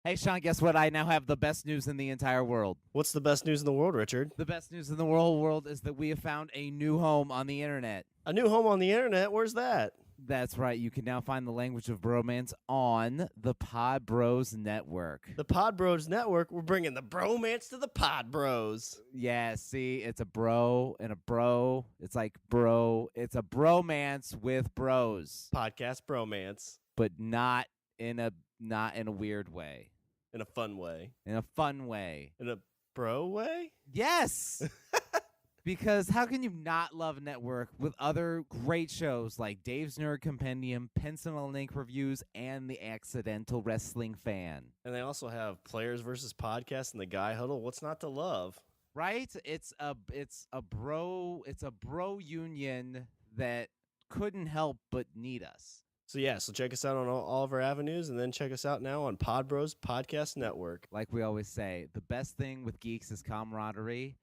Hey, Shawn, guess what? I now have the best news in the entire world. What's the best news in the world, Richard? The best news in the whole world is that we have found a new home on the internet. A new home on the internet? Where's that? That's right. You can now find the Language of Bromance on the Pod Bros Network. The Pod Bros Network. We're bringing the bromance to the Pod Bros. Yeah, see, it's a bro and a bro. It's like bro. It's a bromance with bros, Podcast bromance. but not in a weird way. In a fun way. In a fun way. In a bro way? Yes. Because how can you not love a network with other great shows like Dave's Nerd Compendium, Pencil and Ink Reviews, and The Accidental Wrestling Fan? And they also have Players versus Podcast and the Guy Huddle. What's not to love? Right? It's a bro union that couldn't help but need us. So check us out on all of our avenues, and then check us out now on Pod Bros Podcast Network. Like we always say, the best thing with geeks is camaraderie,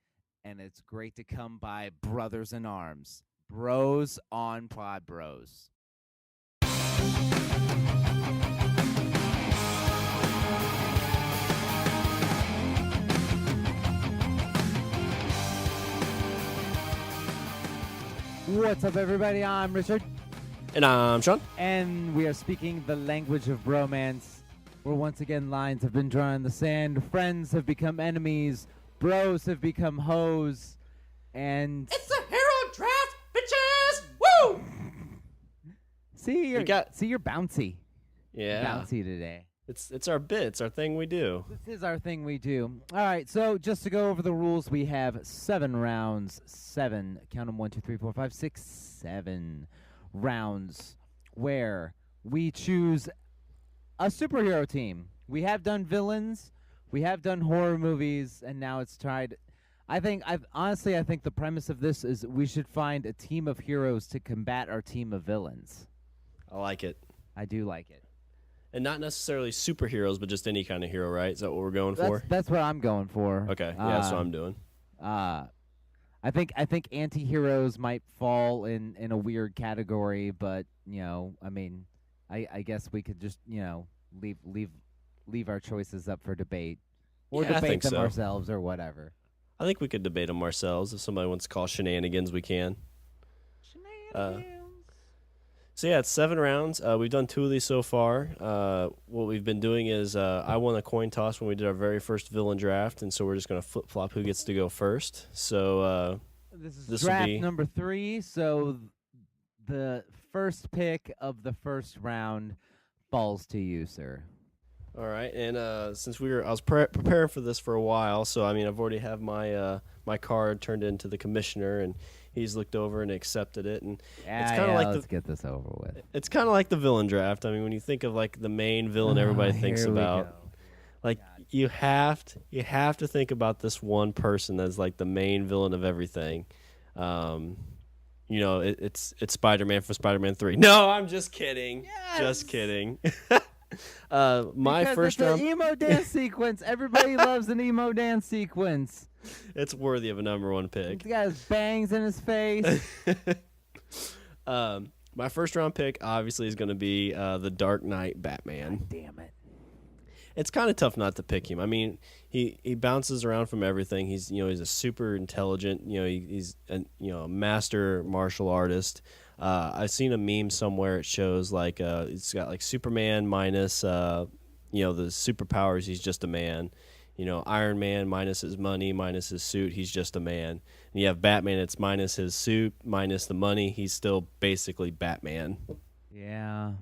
and it's great to come by brothers in arms. Bros on Pod Bros. What's up, everybody? I'm Richard. And I'm Shawn. And we are speaking the language of bromance, where once again lines have been drawn in the sand, friends have become enemies, bros have become hoes, and It's a hero draft, bitches! Woo! you're bouncy. Yeah. Bouncy today. It's our bit. It's our thing we do. This is our thing we do. All right, so just to go over the rules, we have 7 rounds. 7. Count them 1, 2, 3, 4, 5, 6, 7 rounds where we choose a superhero team. We have done villains, we have done horror movies, and now it's tried. I think the premise of this is we should find a team of heroes to combat our team of villains. I like it. I do like it. And not necessarily superheroes, but just any kind of hero, right? Is that what we're going for? That's what I'm going for. Okay, yeah, that's what I'm doing. I think anti-heroes might fall in a weird category, but I guess we could just leave our choices up for debate, or Yeah, I debate think them so. ourselves or whatever. I think we could debate them ourselves. If somebody wants to call shenanigans, we can. So yeah, it's 7 rounds. We've done 2 of these so far. What we've been doing is I won a coin toss when we did our very first villain draft, and so we're just going to flip-flop who gets to go first. So This is this will draft be- number 3, so the first pick of the first round falls to you, sir. all right, and since I was preparing for this for a while, so I mean I've already have my my card turned into the commissioner, and he's looked over and accepted it, and it's kind of like let's get this over with. it's kind of like the villain draft. I mean, when you think of like the main villain everybody thinks Here we about, go. like you have to think about this one person that's like the main villain of everything. It's Spider-Man from Spider-Man 3. No, I'm just kidding. Yes! Just kidding. My Because first it's round, an emo dance sequence. Everybody loves an emo dance sequence. it's worthy of a number 1 pick. He's got his bangs in his face. My first round pick obviously is going to be the Dark Knight Batman. Damn it. It's kind of tough not to pick him. I mean, he bounces around from everything. He's a super intelligent. He's a master martial artist. I've seen a meme somewhere. It shows like it's got like Superman minus the superpowers. He's just a man. Iron Man minus his money, minus his suit. He's just a man. And you have Batman. It's minus his suit, minus the money. He's still basically Batman. Yeah.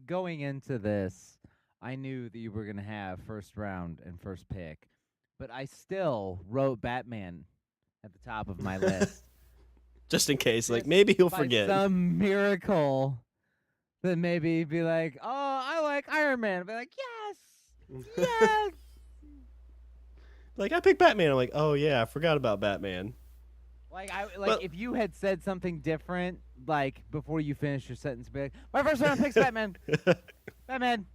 Going into this, I knew that you were going to have first round and first pick, but I still wrote Batman at the top of my list. Just in case, like Just maybe he'll by forget. some miracle that maybe he'd be like, oh, I like Iron Man. I'd be like, yes, yes. Like I picked Batman. I'm like, oh yeah, I forgot about Batman. But- If you had said something different, like before you finish your sentence, be like, my first round pick's Batman. Batman.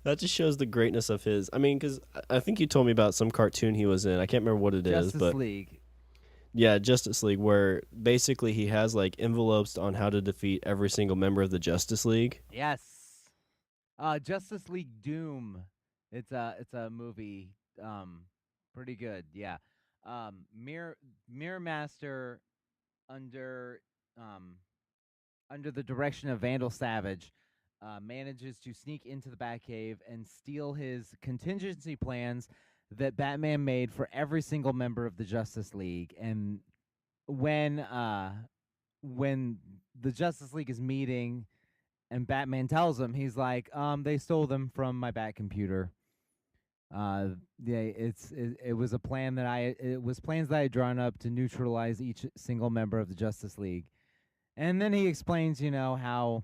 That just shows the greatness of his. I mean, because I think you told me about some cartoon he was in. I can't remember what it is, Justice but League. Yeah, Justice League, where basically he has like envelopes on how to defeat every single member of the Justice League. Yes. Justice League Doom. It's a movie. Pretty good. Yeah. Mirror Master under um under the direction of Vandal Savage, manages to sneak into the Batcave and steal his contingency plans that Batman made for every single member of the Justice League. And when uh, when the Justice League is meeting, and Batman tells him, he's like, they stole them from my Bat computer. Yeah, it was a plan that it was plans that I had drawn up to neutralize each single member of the Justice League. And then he explains, how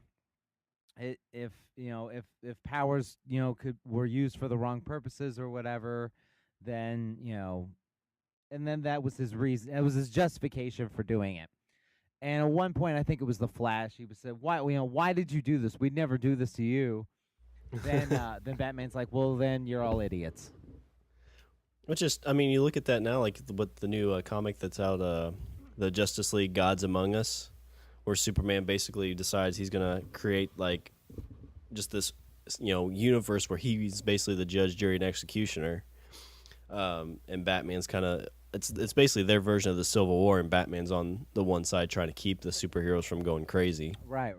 if if powers could were used for the wrong purposes or whatever, then and then that was his reason. It was his justification for doing it. And at one point, I think it was the Flash. He was said, why did you do this? We'd never do this to you." Then Batman's like, "Well, then you're all idiots." Which is, I mean, you look at that now, like with the new comic that's out, the Justice League Gods Among Us, where Superman basically decides he's gonna create like just this, universe where he's basically the judge, jury, and executioner, and Batman's kind of it's basically their version of the Civil War, and Batman's on the one side trying to keep the superheroes from going crazy. Right.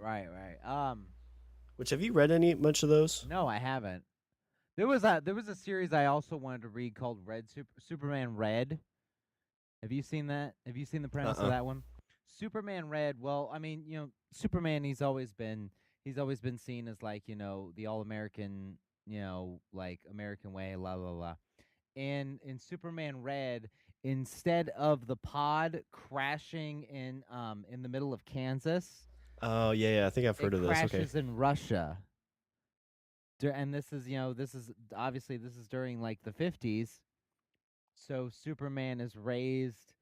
Which, have you read any much of those? No, I haven't. There was a series I also wanted to read called Superman Red. Have you seen that? Have you seen the premise of that one? Superman Red. Well, I mean, Superman. He's always been seen as like the all American, like American way, la la la. And in Superman Red, instead of the pod crashing in the middle of Kansas, Oh yeah, I think I've heard it of this. Okay. crashes in Russia. And this is during like the 50s. So Superman is raised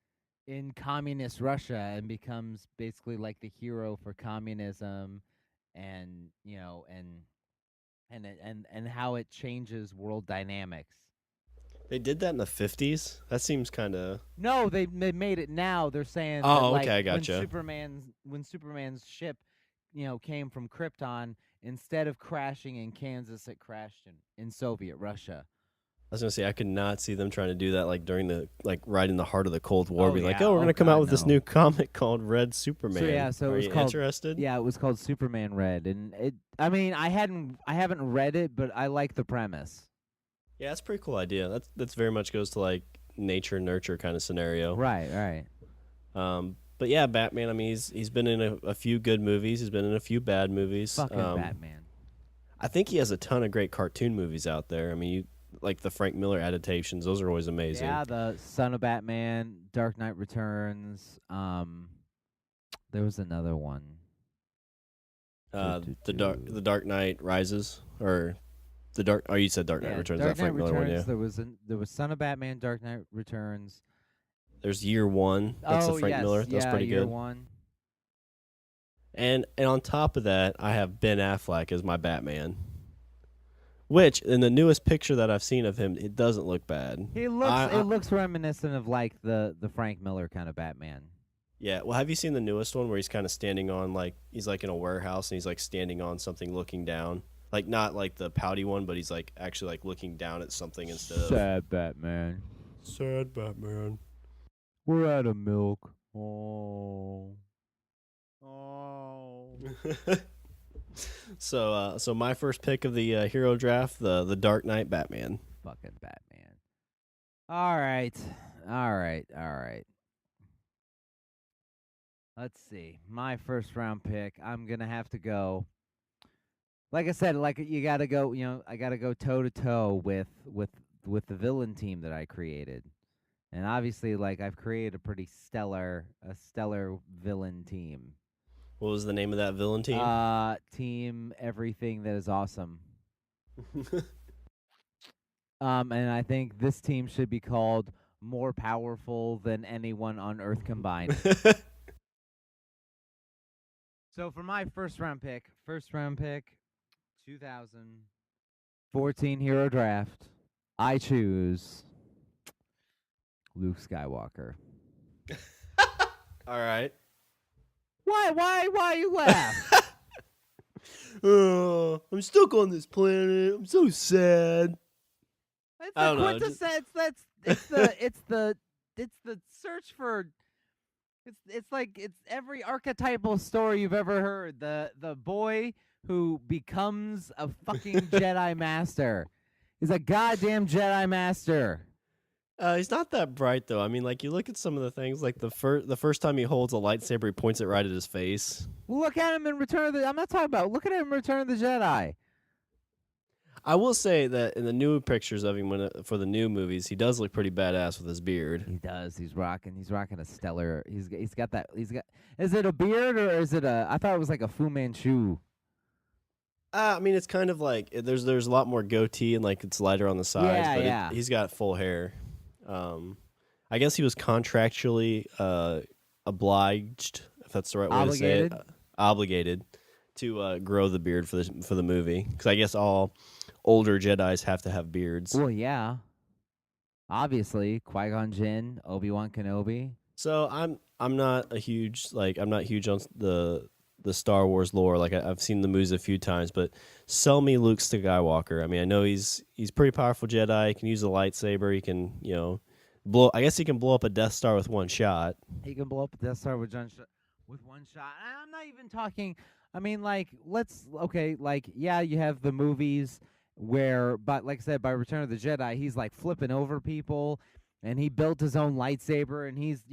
in communist Russia and becomes basically like the hero for communism, and and how it changes world dynamics. They did that in the 50s? That seems kind of... No, they made it now. They're saying that, Oh, like, okay, I gotcha. when Superman's ship, came from Krypton, instead of crashing in Kansas, it crashed in Soviet Russia. I was going to say, I could not see them trying to do that, like, during the... Like, right in the heart of the Cold War. Oh, Be like, yeah. oh, we're going to come God, out with this no. new comic called Red Superman. So it Are was you called interested? Yeah, it was called Superman Red, and I mean, I haven't read it, but I like the premise. Yeah, that's a pretty cool idea. That's very much goes to, like, nature nurture kind of scenario. Right. But yeah, Batman, I mean, he's been in a few good movies. He's been in a few bad movies. Fucking Batman. I think he has a ton of great cartoon movies out there. I mean, like the Frank Miller adaptations, those are always amazing. Yeah, the Son of Batman, Dark Knight Returns. There was another one. The Dark Knight Rises, or the Dark. Oh, you said Dark Knight Returns. Dark That Frank Knight Miller Returns. one, yeah. There was Son of Batman, Dark Knight Returns. There's Year One. That's the Frank yes, Miller. That's pretty Year good. One. And on top of that, I have Ben Affleck as my Batman. Which, in the newest picture that I've seen of him, it doesn't look bad. It looks reminiscent of like the Frank Miller kind of Batman. Yeah, well, have you seen the newest one where he's kind of standing on, like, he's like in a warehouse and he's like standing on something looking down? Like, not like the pouty one, but he's like actually like looking down at something instead of... Sad Batman. Sad Batman. We're out of milk. Oh. So my first pick of the hero draft, the Dark Knight Batman. Fucking Batman. All right. Let's see. My first round pick, I'm going to have to go. Like I said, like you got to go, I got to go toe to toe with the villain team that I created. And obviously, like, I've created a stellar villain team. What was the name of that villain team? Team Everything That Is Awesome. And I think this team should be called More Powerful Than Anyone on Earth Combined. So for my first round pick, 2014 hero draft, I choose Luke Skywalker. All right. Why you laugh? I'm stuck on this planet. I'm so sad. It's I the don't know. quintessence. It's the search for. It's every archetypal story you've ever heard. The boy who becomes a fucking Jedi master. He's a goddamn Jedi master. He's not that bright though. I mean, like you look at some of the things, like the first time he holds a lightsaber, he points it right at his face. Look at him in Return of the. I'm not talking about. Look at him in Return of the Jedi. I will say that in the new pictures of him for the new movies, he does look pretty badass with his beard. He does. He's rocking a stellar. He's got that. He's got. Is it a beard or is it a? I thought it was like a Fu Manchu. I mean, it's kind of like there's a lot more goatee and like it's lighter on the sides. Yeah, but yeah. He's got full hair. I guess he was contractually obliged, if that's the right way to say it, obligated to grow the beard for the movie, because I guess all older Jedis have to have beards. Well, yeah. Obviously, Qui-Gon Jinn, Obi-Wan Kenobi. So I'm not huge on the Star Wars lore. Like I've seen the movies a few times, but sell me Luke Skywalker. I mean, I know he's pretty powerful Jedi. He can use a lightsaber. He can blow. I guess he can blow up a Death Star with one shot. He can blow up a Death Star with one shot. I'm not even talking. I mean, like, you have the movies where, but like I said, by Return of the Jedi, he's like flipping over people, and he built his own lightsaber, and he's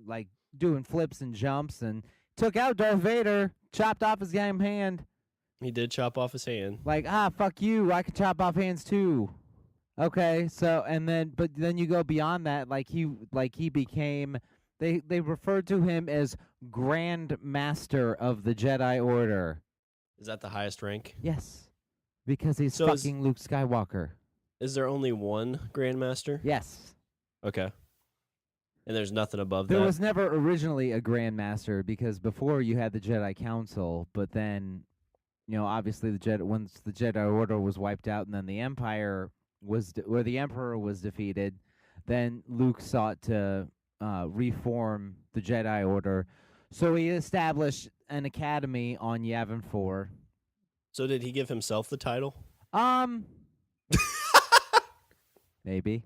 like doing flips and jumps, and took out Darth Vader, chopped off his damn hand. He did chop off his hand. Like, fuck you, I can chop off hands too. Okay, so but then you go beyond that, he became. They referred to him as Grand Master of the Jedi Order. Is that the highest rank? Yes, because he's fucking Luke Skywalker. Is there only one Grand Master? Yes. Okay. And there's nothing above that? There was never originally a Grand Master, because before you had the Jedi Council, but then, obviously once the Jedi Order was wiped out and then the Empire the Emperor was defeated, then Luke sought to reform the Jedi Order. So he established an academy on Yavin 4. So did he give himself the title? Maybe.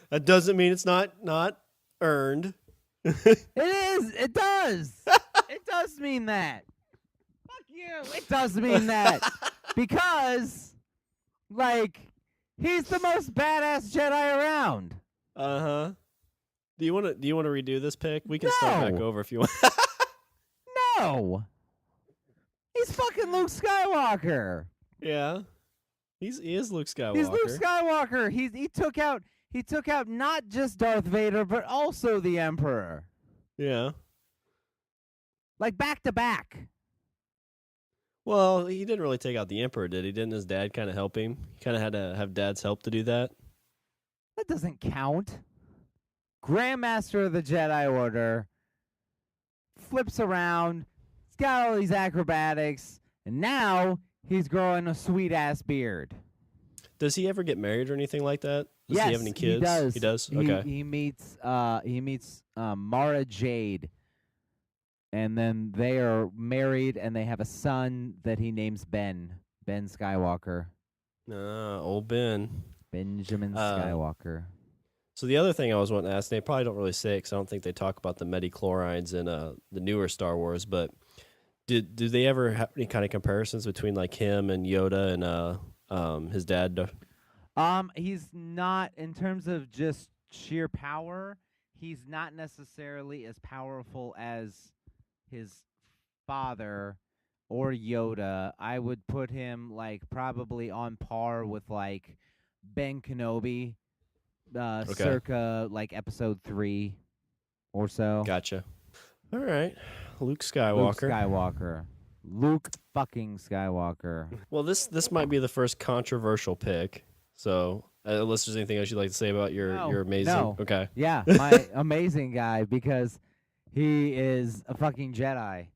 That doesn't mean it's not earned. It is. It does. It does mean that. Fuck you. It does mean that. Because, he's the most badass Jedi around. Uh-huh. Do you want to redo this pick? We can start back over if you want. No. He's fucking Luke Skywalker. Yeah. He is Luke Skywalker. He's Luke Skywalker. He took out not just Darth Vader, but also the Emperor. Yeah. Like back to back. Well, he didn't really take out the Emperor, did he? Didn't his dad kind of help him? He kind of had to have Dad's help to do that. That doesn't count. Grandmaster of the Jedi Order flips around. He's got all these acrobatics, and now he's growing a sweet ass beard. Does he ever get married or anything like that? Does he have any kids? He does. He does? Okay. He meets Mara Jade, and then they are married, and they have a son that he names Ben Skywalker. Old Ben. Benjamin Skywalker. So the other thing I was wanting to ask, they probably don't really say it because I don't think they talk about the midichlorians in the newer Star Wars, but do they ever have any kind of comparisons between like him and Yoda and his dad? He's not, in terms of just sheer power, he's not necessarily as powerful as his father or Yoda. I would put him probably on par with Ben Kenobi, circa Episode 3 or so. Gotcha. All right. Luke Skywalker. Luke fucking Skywalker. Well, this might be the first controversial pick. So, unless there's anything else you'd like to say about your amazing... No. Okay. Yeah, my amazing guy, because he is a fucking Jedi.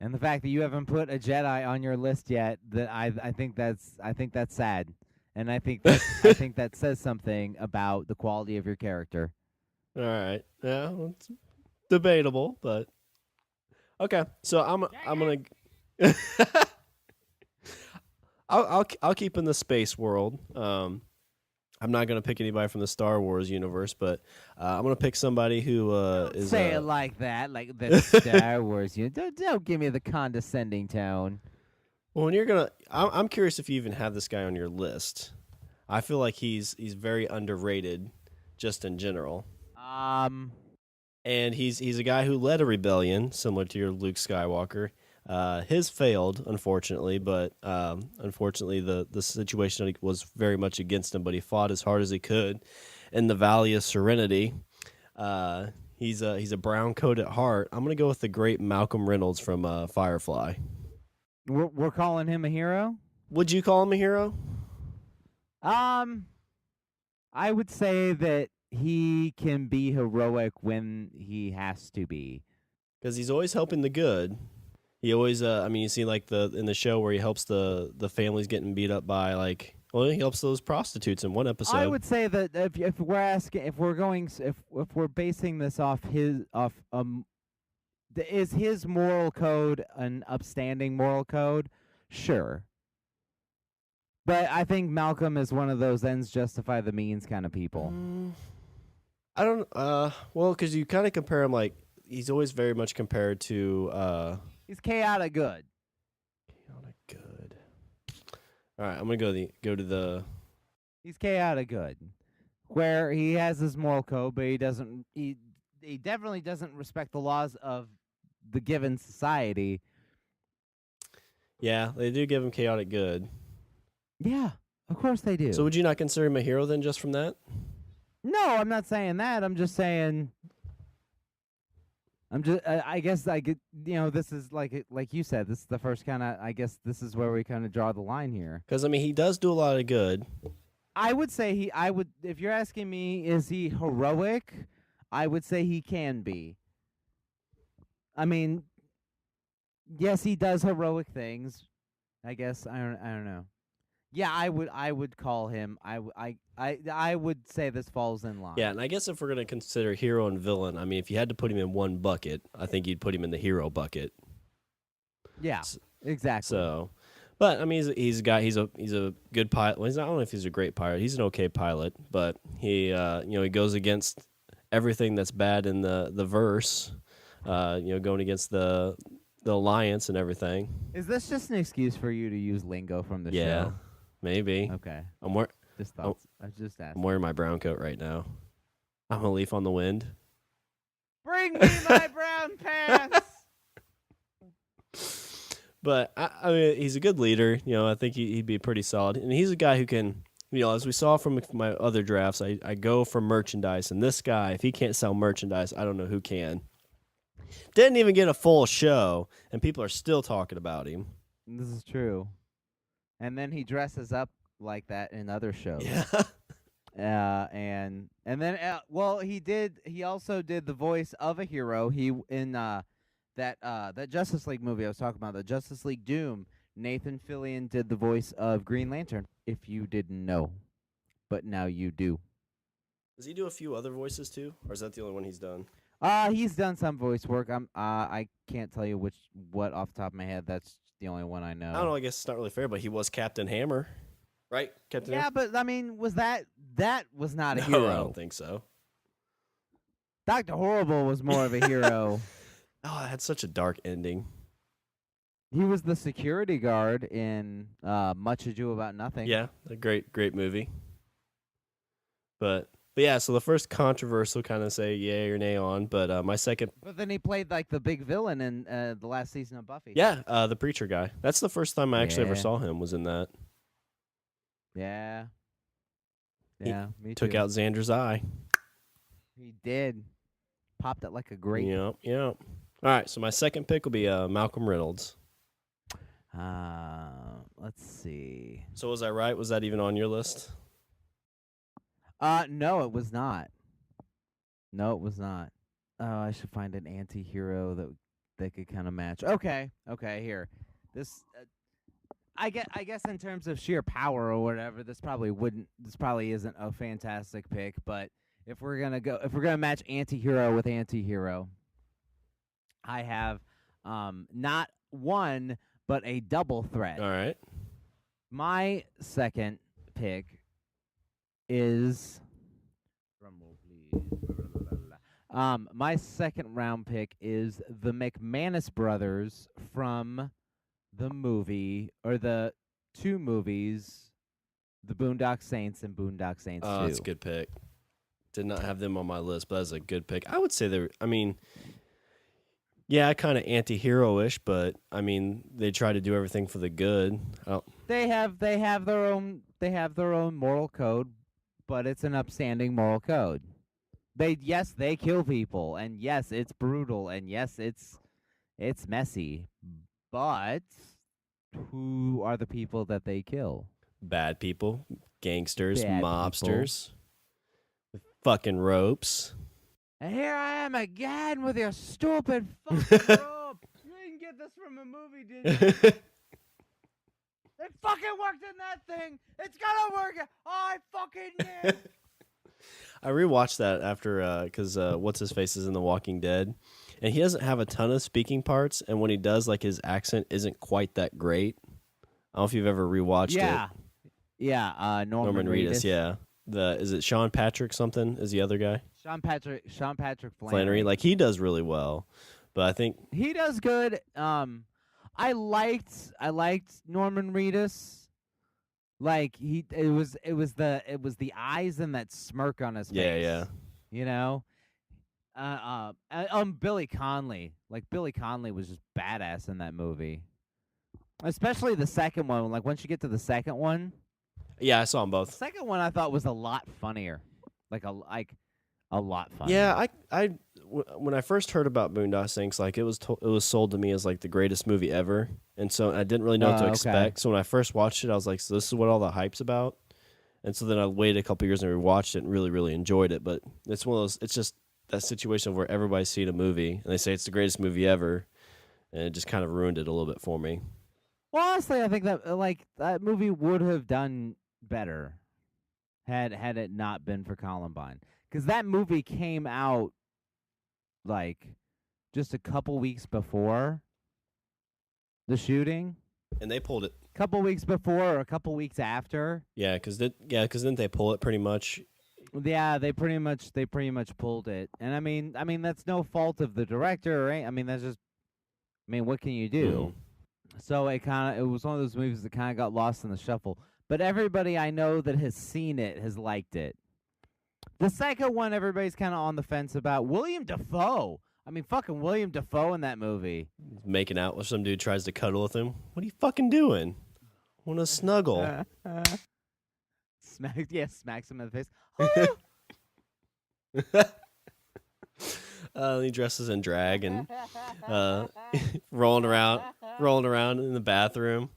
And the fact that you haven't put a Jedi on your list yet, that I think that's sad. And I think that says something about the quality of your character. All right. Yeah, it's debatable, but okay. So I'm gonna I'll keep in the space world. I'm not gonna pick anybody from the Star Wars universe, but I'm gonna pick somebody who is Say it like that, like the Star Wars. Don't give me the condescending tone. well, when you're gonna, I'm curious if you even have this guy on your list. I feel like he's very underrated, just in general. And he's a guy who led a rebellion, similar to your Luke Skywalker. His failed, unfortunately, but unfortunately the situation was very much against him. But he fought as hard as he could in the Valley of Serenity. He's a brown coat at heart. I'm gonna go with the great Malcolm Reynolds from Firefly. We're calling him a hero. Would you call him a hero? I would say that he can be heroic when he has to be. Because he's always helping the good. He always, I mean, you see like in the show where he helps the families getting beat up by he helps those prostitutes in one episode. I would say that if we're asking, if we're basing this off is his moral code an upstanding moral code? Sure. But I think Malcolm is one of those ends justify the means kind of people. I don't. Well, because you kind of compare him he's always very much compared to. He's chaotic good. Chaotic good. All right, I'm gonna go to the. He's chaotic good, where he has his moral code, but he doesn't. He definitely doesn't respect the laws of the given society. Yeah, they do give him chaotic good. Yeah, of course they do. So would you not consider him a hero then, just from that? No, I'm not saying that. I'm just saying. I guess I could. This is like you said. This is the first kind of. I guess this is where we kind of draw the line here. Because I mean, he does do a lot of good. I would say I would. If you're asking me, is he heroic? I would say he can be. I mean, yes, he does heroic things. I guess I don't know. Yeah, I would call him. I would say this falls in line. Yeah, and I guess if we're gonna consider hero and villain, I mean, if you had to put him in one bucket, I think you'd put him in the hero bucket. Yeah, exactly. So, but I mean, he's a guy. He's a good pilot. Well, I don't know if he's a great pilot. He's an okay pilot, but he he goes against everything that's bad in the verse. Going against the alliance and everything. Is this just an excuse for you to use lingo from the show? Yeah, maybe. Okay. Just thoughts. I just asked. I'm wearing my brown coat right now. I'm a leaf on the wind. Bring me my brown pants. But I mean, he's a good leader. I think he'd be pretty solid, and he's a guy who can. As we saw from my other drafts, I go for merchandise, and this guy, if he can't sell merchandise, I don't know who can. Didn't even get a full show, and people are still talking about him. This is true. And then he dresses up like that in other shows. Yeah. And then he also did the voice of a hero. He in that Justice League movie I was talking about, the Justice League Doom. Nathan Fillion did the voice of Green Lantern. If you didn't know, but now you do. Does he do a few other voices too, or is that the only one he's done? He's done some voice work. I can't tell you what off the top of my head. That's the only one I know. I don't know. I guess it's not really fair, but he was Captain Hammer, right? Captain Hammer? But I mean, was that was not a No, hero? I don't think so. Dr. Horrible was more of a hero. Oh, it had such a dark ending. He was the security guard in Much Ado About Nothing. Yeah, a great movie. But yeah, so the first controversial kind of say yay or nay on, but my second. But then he played like the big villain in the last season of Buffy. Yeah, the preacher guy. That's the first time I actually ever saw him was in that. Yeah. Yeah, me too. Took out Xander's eye. He did. Popped it like a grape. Yep. All right, so my second pick will be Malcolm Reynolds. Let's see. So was I right? Was that even on your list? No, it was not. No, it was not. Oh, I should find an anti-hero that they could kind of match. Okay, here. This, I guess in terms of sheer power or whatever, this probably isn't a fantastic pick. But if we're gonna match anti-hero with anti-hero, I have not one but a double threat. All right. My second pick is my second round pick is the McManus brothers from the movie or the two movies, The Boondock Saints and Boondock Saints 2. Oh, that's a good pick. Did not have them on my list, but that's a good pick. I would say they're, I mean, yeah, kind of anti-hero-ish, but I mean, they try to do everything for the good. Oh. They have their own moral code, but it's an upstanding moral code. They kill people, and yes, it's brutal, and yes, it's messy, but who are the people that they kill? Bad people, gangsters, Bad mobsters, with fucking ropes. And here I am again with your stupid fucking rope. You didn't get this from a movie, did you? It fucking worked in that thing. It's gonna work. I fucking did. I rewatched that after, because what's his face is in The Walking Dead, and he doesn't have a ton of speaking parts, and when he does, like his accent isn't quite that great. I don't know if you've ever rewatched it. Yeah. Norman Reedus. Yeah. Is it Sean Patrick something? Is the other guy? Sean Patrick Flannery. Like he does really well, but I think he does good. I liked Norman Reedus. Like it was the eyes and that smirk on his face. Yeah. You know, Billy Connolly. Like Billy Connolly was just badass in that movie, especially the second one. Like once you get to the second one. Yeah, I saw them both. The second one I thought was a lot funnier, like a lot funnier. Yeah, when I first heard about Boondock Saints, like it was sold to me as like the greatest movie ever, and so I didn't really know what to expect. So when I first watched it, I was like, so this is what all the hype's about. And so then I waited a couple years and rewatched it and really, really enjoyed it. But it's one of those. It's just that situation where everybody's seen a movie and they say it's the greatest movie ever, and it just kind of ruined it a little bit for me. Well, honestly, I think that movie would have done better had it not been for Columbine, because that movie came out like just a couple weeks before the shooting, and they pulled it a couple weeks before or a couple weeks after. Yeah, because didn't they pull it pretty much? Yeah, they pretty much pulled it, and I mean that's no fault of the director, right? I mean that's just, what can you do? So it was one of those movies that kind of got lost in the shuffle. But everybody I know that has seen it has liked it. The second one, everybody's kind of on the fence about. William Dafoe. Fucking William Dafoe in that movie. Making out with some dude tries to cuddle with him. What are you fucking doing? Want to snuggle? Smacks him in the face. He dresses in drag and rolling around in the bathroom.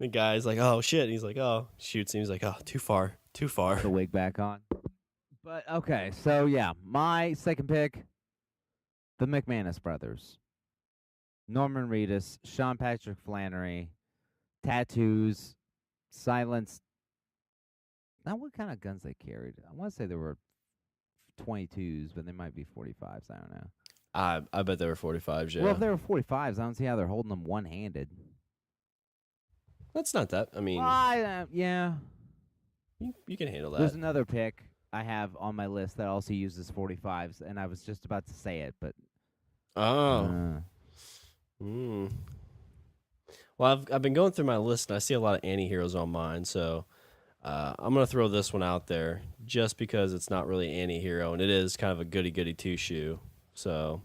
The guy's like, oh, shit. And he's like, oh, shoots him. He's like, oh, too far. The wig back on. But, okay, so, yeah, my second pick, the McManus brothers. Norman Reedus, Sean Patrick Flannery, tattoos, silence. Now, what kind of guns they carried? I want to say there were 22s, but they might be 45s. I don't know. I bet they were 45s, yeah. Well, if they were 45s, I don't see how they're holding them one-handed. That's not that. Yeah. You can handle that. There's another pick I have on my list that also uses 45s, and I was just about to say it, but... Oh. Well, I've been going through my list, and I see a lot of anti-heroes on mine, so I'm going to throw this one out there just because it's not really anti-hero, and it is kind of a goody-goody two-shoe. So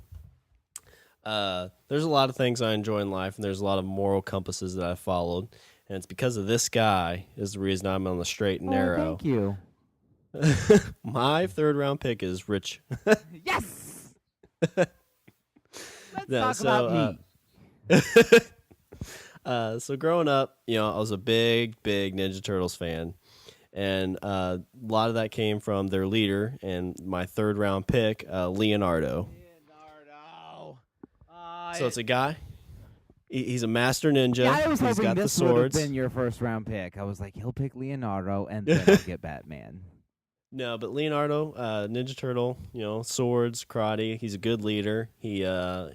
there's a lot of things I enjoy in life, and there's a lot of moral compasses that I followed, and it's because of this guy is the reason I'm on the straight and narrow. Thank you. My third round pick is Rich. Yes! Let's talk about me. So growing up, I was a big Ninja Turtles fan. And a lot of that came from their leader and my third round pick, Leonardo. So it's a guy. He's a master ninja. Yeah, I was He's hoping got this the would have swords. been your first round pick. I was like, he'll pick Leonardo and then I'll get Batman. No, but Leonardo, Ninja Turtle, swords, karate. He's a good leader. He can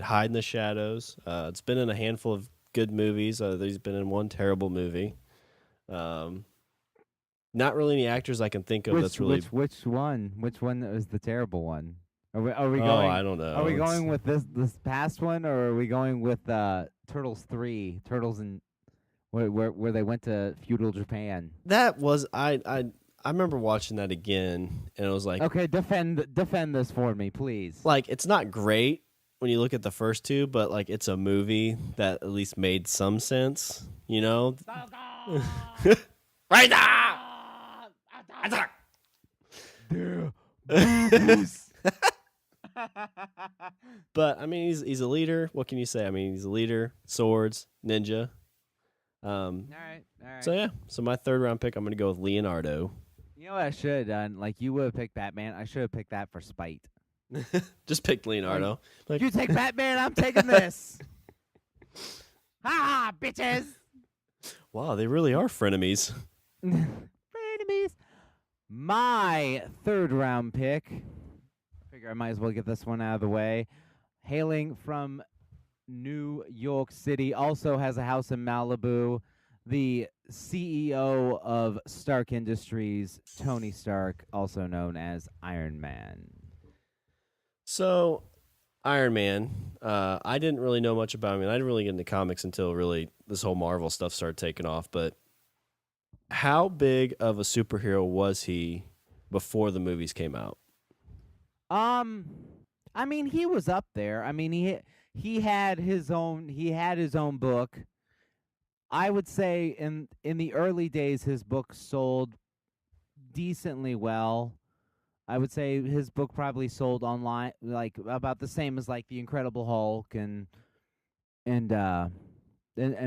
hide in the shadows. It's been in a handful of good movies. He's been in one terrible movie. Not really any actors I can think of that's really. Which one? Which one is the terrible one? Are we Oh, going? I don't know. Are we going with this past one, or are we going with Turtles 3? Turtles and where they went to feudal Japan. That was I remember watching that again, and it was like, Okay, defend this for me, please. like it's not great when you look at the first two, but like it's a movie that at least made some sense, you know? Right now. But I mean, he's a leader. What can you say? I mean, he's a leader. Swords, ninja. All right. So yeah. So my third round pick, I'm gonna go with Leonardo. You know what I should have done? Like you would have picked Batman. I should have picked that for spite. Just picked Leonardo. Like, you take Batman, I'm taking this. Ha, bitches. Wow, they really are frenemies. Frenemies. My third round pick. I figure I might as well get this one out of the way. Hailing from New York City, also has a house in Malibu. The CEO of Stark Industries, Tony Stark, also known as Iron Man. So, Iron Man, I didn't really know much about him. I didn't really get into comics until really this whole Marvel stuff started taking off. But how big of a superhero was he before the movies came out? I mean, he was up there. I mean, he had his own book. I would say in the early days, his book sold decently well. I would say his book probably sold online like about the same as like the Incredible Hulk and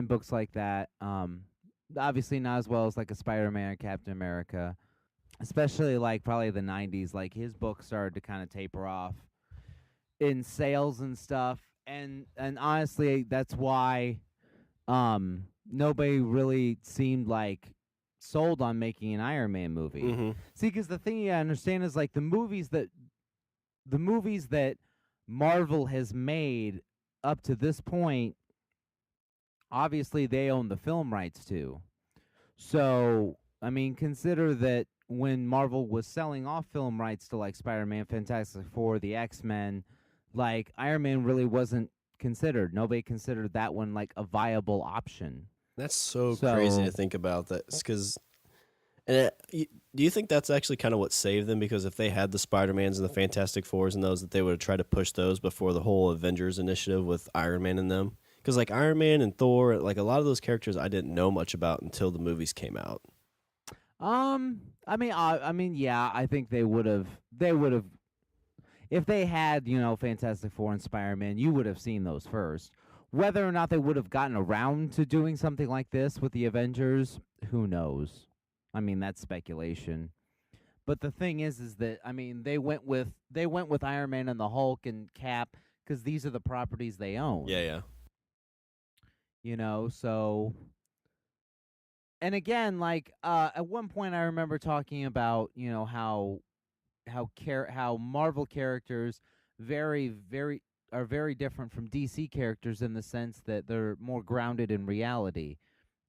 books like that. Obviously not as well as like a Spider-Man or Captain America, especially like probably the 90s. Like his book started to kind of taper off in sales and stuff, and honestly, that's why nobody really seemed like sold on making an Iron Man movie. Mm-hmm. See, because the thing you understand is like the movies that Marvel has made up to this point, obviously they own the film rights to. So, I mean, consider that when Marvel was selling off film rights to like Spider-Man, Fantastic Four, the X-Men, like Iron Man really wasn't considered. Nobody considered that one like a viable option. That's so crazy to think about that. Because, do you think that's actually kind of what saved them? Because if they had the Spider-Mans and the Fantastic Fours and those, that they would have tried to push those before the whole Avengers initiative with Iron Man in them? Because like Iron Man and Thor, like a lot of those characters I didn't know much about until the movies came out. I mean, yeah, I think they would have, if they had, Fantastic Four and Spider-Man, you would have seen those first. Whether or not they would have gotten around to doing something like this with the Avengers, who knows? I mean, that's speculation. But the thing is that I mean, they went with Iron Man and the Hulk and Cap because these are the properties they own. Yeah. So. And again, like at one point, I remember talking about how Marvel characters are very different from DC characters in the sense that they're more grounded in reality.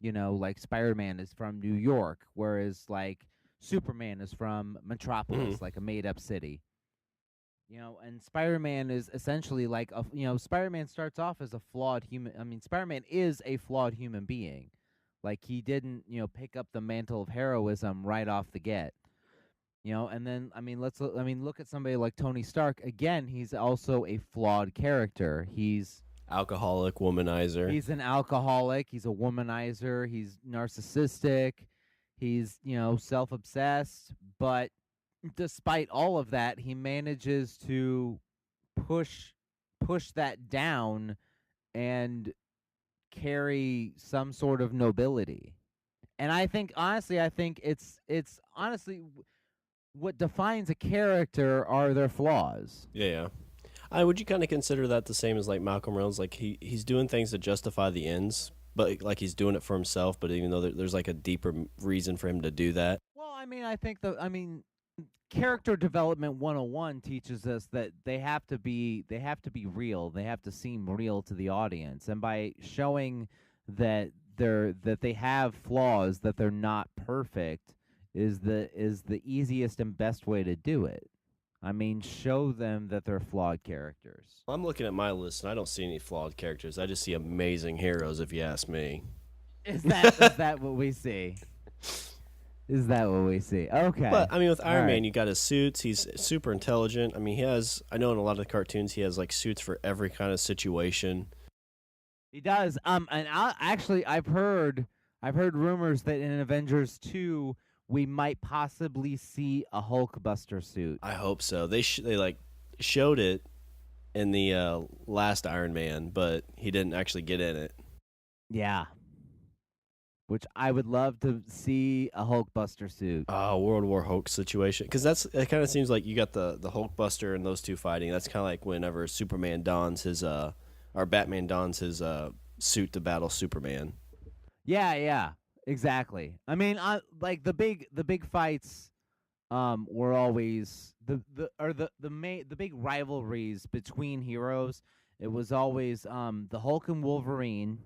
Like Spider-Man is from New York, whereas like Superman is from Metropolis, like a made-up city. And Spider-Man is essentially like Spider-Man starts off as a flawed human. I mean, Spider-Man is a flawed human being. Like he didn't, pick up the mantle of heroism right off the get. And then look at somebody like Tony Stark. Again, he's also a flawed character. He's alcoholic, womanizer. He's an alcoholic. He's a womanizer. He's narcissistic. He's self-obsessed. But despite all of that, he manages to push that down and carry some sort of nobility. And I think honestly, it's honestly what defines a character are their flaws. Yeah. Would you kind of consider that the same as like Malcolm Reynolds? Like he's doing things to justify the ends, but like he's doing it for himself. But even though there's like a deeper reason for him to do that. Well, I mean, I think character development 101 teaches us that they have to be real. They have to seem real to the audience, and by showing that they have flaws, that they're not perfect, is the easiest and best way to do it. I mean, show them that they're flawed characters. I'm looking at my list, and I don't see any flawed characters. I just see amazing heroes, if you ask me. Is that what we see? Is that what we see? Okay. But I mean, with Iron All Man, right. you got his suits. He's super intelligent. I mean, he has. I know in a lot of the cartoons, he has like suits for every kind of situation. He does. And I've heard rumors that in Avengers 2 we might possibly see a Hulkbuster suit. I hope so. They like showed it in the last Iron Man, but he didn't actually get in it. Yeah. Which I would love to see a Hulkbuster suit. World War Hulk situation, because it kind of seems like you got the Hulkbuster and those two fighting. That's kind of like whenever Superman dons his or Batman dons his suit to battle Superman. Yeah, exactly. I mean, like the big fights were always the big rivalries between heroes. It was always the Hulk and Wolverine.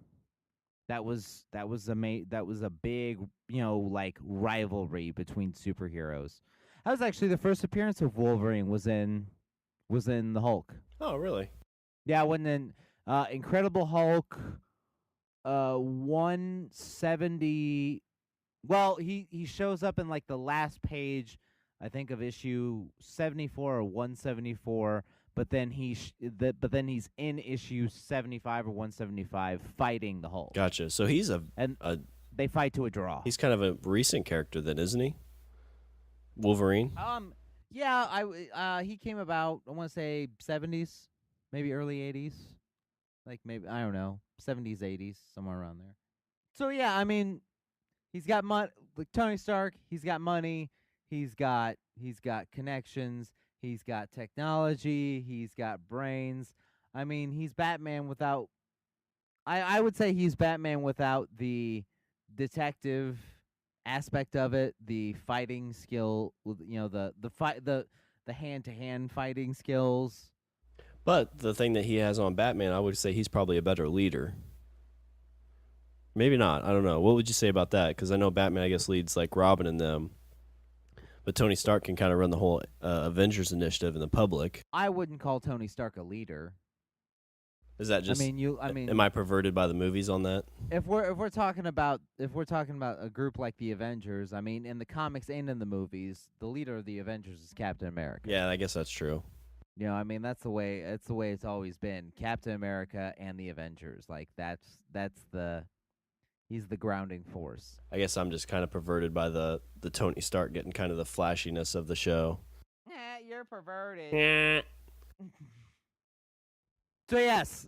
That was a big, like rivalry between superheroes. That was actually the first appearance of Wolverine was in the Hulk. Oh, really? Yeah, when in Incredible Hulk 170. Well, he shows up in like the last page, I think, of issue 74 or 174. But then he's in issue 75 or 175 fighting the Hulk. Gotcha. So he's And they fight to a draw. he's kind of a recent character then, isn't he? Wolverine. Yeah, he came about, I want to say 70s, maybe early 80s. Like maybe, I don't know, 70s, 80s, somewhere around there. So yeah, I mean, he's got money, like Tony Stark, he's got money, he's got connections, he's got technology, he's got brains. I mean, he's Batman without I would say he's Batman without the detective aspect of it, the fighting skill, the hand-to-hand fighting skills. But the thing that he has on Batman, I would say he's probably a better leader. Maybe not. I don't know. What would you say about that? Because I know Batman, I guess, leads like Robin and them. But Tony Stark can kind of run the whole Avengers initiative in the public. I wouldn't call Tony Stark a leader. Is that just? Am I perverted by the movies on that? If we're talking about a group like the Avengers, I mean, in the comics and in the movies, the leader of the Avengers is Captain America. Yeah, I guess that's true. I mean, that's the way it's always been. Captain America and the Avengers, like he's the grounding force. I guess I'm just kind of perverted by the Tony Stark getting kind of the flashiness of the show. You're perverted. So yes,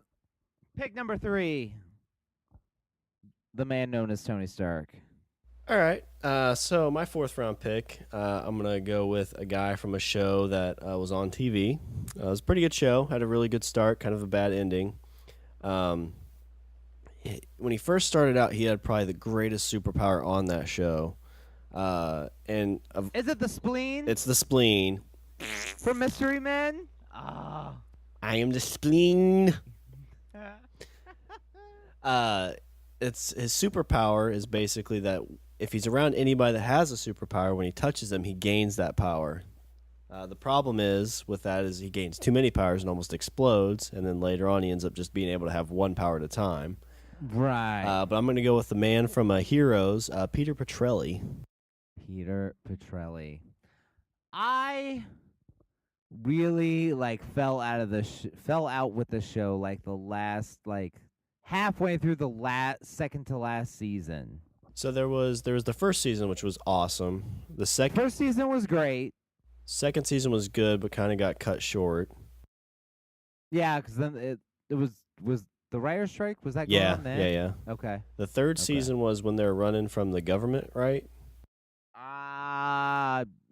pick number 3, the man known as Tony Stark. All right. So my 4th round pick, I'm gonna go with a guy from a show that was on TV. It was a pretty good show. Had a really good start, kind of a bad ending. When he first started out, he had probably the greatest superpower on that show. Is it the spleen? It's the spleen. From Mystery Men? Ah. I am the spleen. It's his superpower is basically that if he's around anybody that has a superpower, when he touches them, he gains that power. The problem is with that is he gains too many powers and almost explodes, and then later on he ends up just being able to have one power at a time. Right. But I'm going to go with the man from Heroes, Peter Petrelli. Peter Petrelli. I really fell out with the show like the last halfway through the second to last season. So there was the first season, which was awesome. The First season was great. Second season was good, but kind of got cut short. Yeah, because then it was the writer's strike. Was that going on then? Yeah. Okay. The third season was when they were running from the government, right?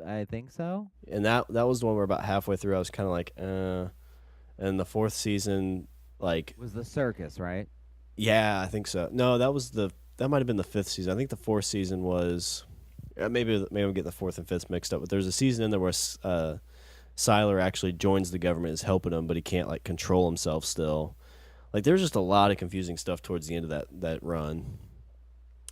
I think so. And that was the one where about halfway through I was kind of like, And the fourth season, was the circus, right? Yeah, I think so. No, that might have been the fifth season. I think the fourth season was maybe I'm getting the fourth and fifth mixed up. But there's a season in there where Sylar actually joins the government, is helping him, but he can't control himself still. Like there's just a lot of confusing stuff towards the end of that run.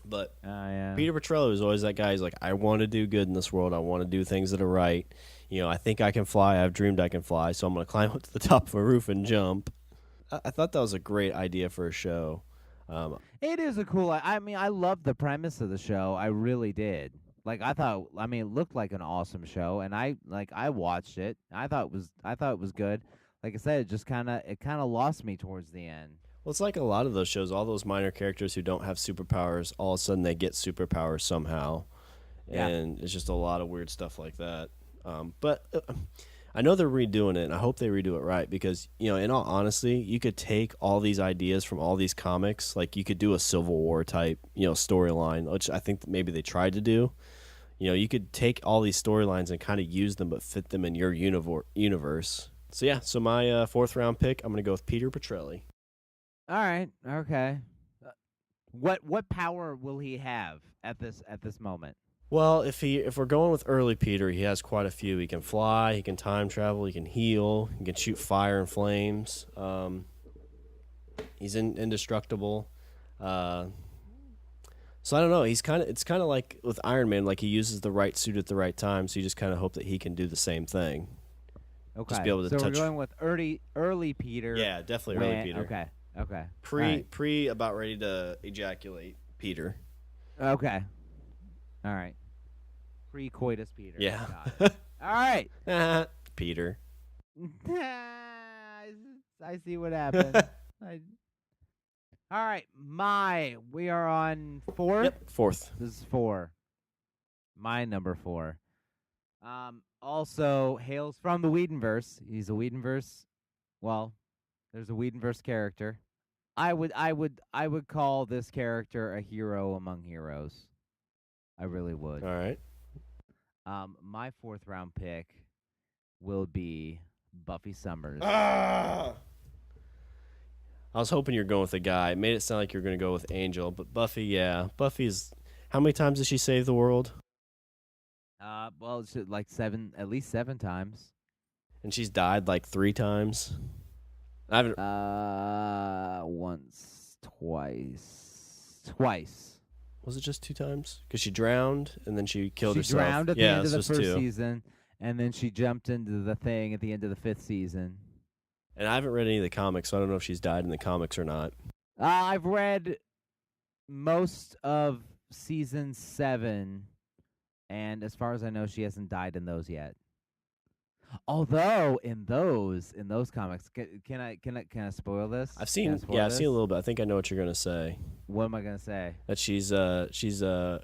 But Yeah. Peter Petrello is always that guy. He's like, I want to do good in this world. I want to do things that are right. I think I can fly. I've dreamed I can fly, so I'm going to climb up to the top of a roof and jump. I thought that was a great idea for a show. It is a cool. I mean, I loved the premise of the show. I really did. Like, I mean, it looked like an awesome show, and I watched it. I thought it was good. Like I said, it kind of lost me towards the end. Well, it's like a lot of those shows. All those minor characters who don't have superpowers, all of a sudden they get superpowers somehow, and it's just a lot of weird stuff like that. But I know they're redoing it, and I hope they redo it right because, in all honesty, you could take all these ideas from all these comics. Like, you could do a Civil War type, storyline, which I think that maybe they tried to do. You could take all these storylines and kind of use them but fit them in your universe. So, yeah, my fourth round pick, I'm going to go with Peter Petrelli. All right. Okay. What power will he have at this moment? Well, if we're going with early Peter, he has quite a few. He can fly, he can time travel, he can heal, he can shoot fire and flames. He's indestructible. So I don't know. It's kind of like with Iron Man, like he uses the right suit at the right time. So you just kind of hope that he can do the same thing. Okay. Just be able to touch. We're going with early Peter. Yeah, definitely early Peter. Okay. Pre about ready to ejaculate Peter. Okay. All right. Pre-coitus Peter. Yeah. Got it. All right. Peter. I see what happened. All right. We are on 4? Yep, 4th. This is 4. My number 4. Also hails from the Whedonverse. He's a Whedonverse. Well, there's a Whedonverse character. I would call this character a hero among heroes. I really would. All right. My 4th round pick will be Buffy Summers. I was hoping you're going with a guy. It made it sound like you're going to go with Angel, but Buffy, yeah. Buffy's, how many times did she save the world? Well, it's like at least 7 times. And she's died like 3 times. I haven't. Once, twice. Was it just 2 times? Because she drowned and then she killed herself. She drowned at the end of the first 2. season, and then she jumped into the thing at the end of the 5th season. And I haven't read any of the comics, so I don't know if she's died in the comics or not. I've read most of season 7, and as far as I know, she hasn't died in those yet. Although in those comics, can I spoil this? I've seen a little bit. I think I know what you're gonna say. What am I gonna say? That she's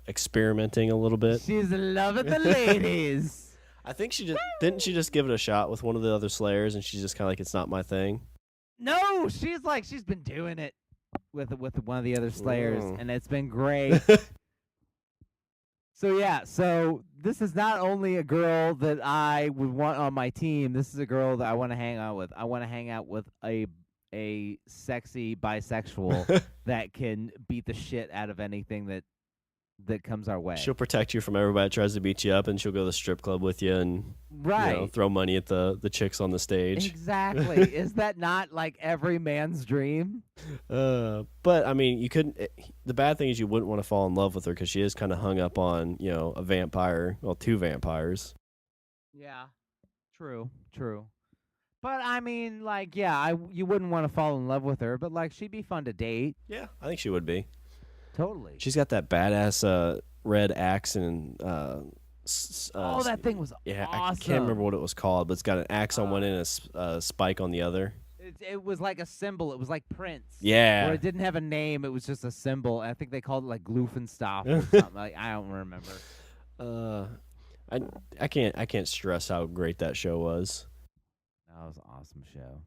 experimenting a little bit. She's loving the ladies. I think she just give it a shot with one of the other Slayers, and she's just kind of like, it's not my thing. No, she's been doing it with one of the other Slayers, and it's been great. So this is not only a girl that I would want on my team. This is a girl that I want to hang out with. I want to hang out with a sexy bisexual that can beat the shit out of anything that comes our way. She'll protect you from everybody that tries to beat you up, and she'll go to the strip club with you and throw money at the chicks on the stage. Exactly. Is that not like every man's dream? But I mean, you couldn't. The bad thing is you wouldn't want to fall in love with her because she is kind of hung up on a vampire. Well, 2 vampires. Yeah. True. But I mean, you wouldn't want to fall in love with her, but she'd be fun to date. Yeah, I think she would be. Totally. She's got that badass red axe and that thing was awesome. I can't remember what it was called, but it's got an axe on one end and a spike on the other. It was like a symbol. It was like Prince. Yeah. Where it didn't have a name. It was just a symbol. I think they called it like Gloofenstoff or something. I don't remember. I can't stress how great that show was. That was an awesome show.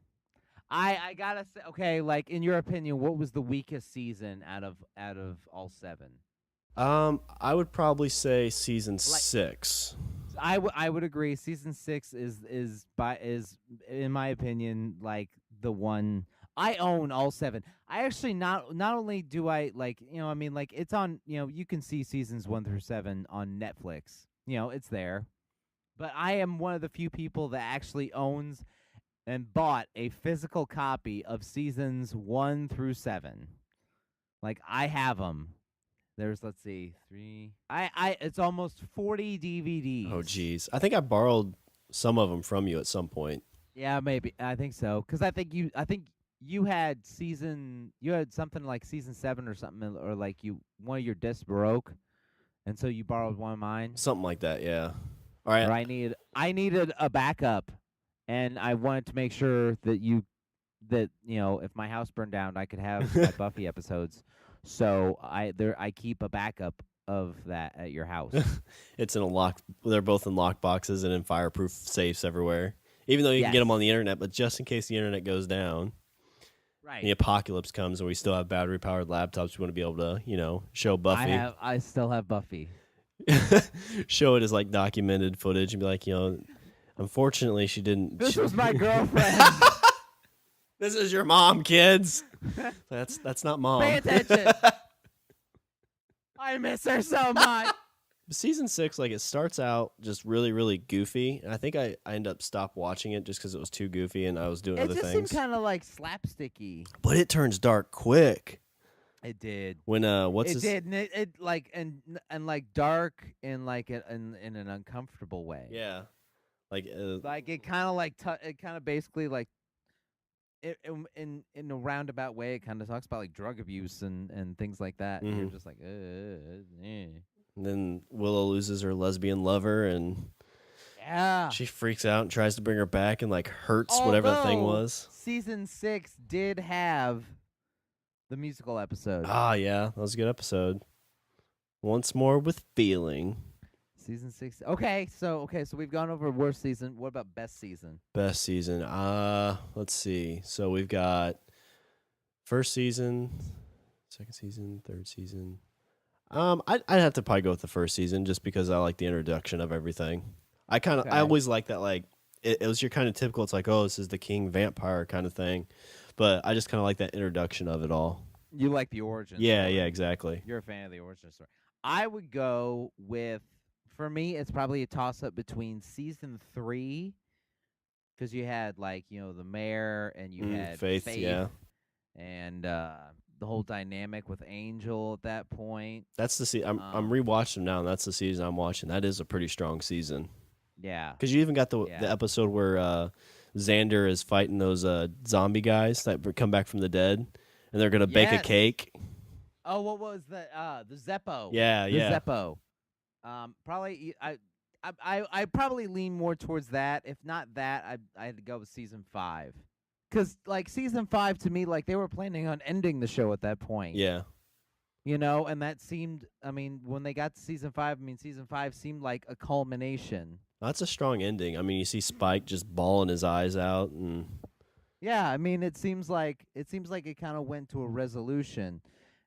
I gotta say, okay, in your opinion, what was the weakest season out of all 7? I would probably say season 6. I would agree. Season 6 is in my opinion the one. I own all 7. I actually not only do I it's on you can see seasons 1 through 7 on Netflix. It's there, but I am one of the few people that actually owns and bought a physical copy of seasons 1 through 7. Like I have them. There's let's see, 3. It's almost 40 DVDs. Oh, geez. I think I borrowed some of them from you at some point. Yeah, maybe. I think so. Cuz I think you had something like season 7 or something, or like one of your discs broke, and so you borrowed one of mine. Something like that, yeah. All right. Or I needed a backup, and I wanted to make sure that if my house burned down, I could have my Buffy episodes. So I keep a backup of that at your house. It's in a lock. They're both in lock boxes and in fireproof safes everywhere. Even though you can get them on the internet, but just in case the internet goes down, right? The apocalypse comes, and we still have battery powered laptops. We want to be able to, show Buffy. I still have Buffy. Show it as like documented footage and be like, unfortunately she didn't. This was my girlfriend. This is your mom, kids. That's not mom. Pay attention. I miss her so much. Season 6, like, it starts out just really, really goofy. And I think I ended up stopped watching it just because it was too goofy and I was doing other things. It just seemed kind of like slapsticky. But it turns dark quick. It did. When it did, and it like and like dark in like in an uncomfortable way. Yeah, like it kind of like it kind of basically like in a roundabout way. It kind of talks about like drug abuse and things like that. And you're just like, And then Willow loses her lesbian lover, and she freaks out and tries to bring her back and like hurts whatever the thing was. Season 6 did have the musical episode. Ah, yeah, that was a good episode. Once more with feeling. Season 6. Okay, so we've gone over worst season. What about best season? Best season. Let's see. So we've got first season, second season, third season. I'd have to probably go with the first season just because I like the introduction of everything. I always like that. Like it was your kind of typical. It's like, oh, this is the king vampire kind of thing. But I just kind of like that introduction of it all. You like the origin story. Yeah, exactly. You're a fan of the origin story. I would go with, for me, it's probably a toss-up between season 3, because you had, like, the mayor, and you had Faith, yeah. And the whole dynamic with Angel at that point. That's the season. I'm rewatching them now, and that's the season I'm watching. That is a pretty strong season. Yeah. Because you even got the episode where Xander is fighting those zombie guys that come back from the dead, and they're gonna bake a cake. Oh, what was the Zeppo? Yeah, the Zeppo. Probably I probably lean more towards that. If not that, I had to go with season 5, because like season 5 to me, like they were planning on ending the show at that point. Yeah. And that seemed. I mean, when they got to season 5, season 5 seemed like a culmination. That's a strong ending. I mean, you see Spike just bawling his eyes out, and yeah, I mean, it seems like it kind of went to a resolution,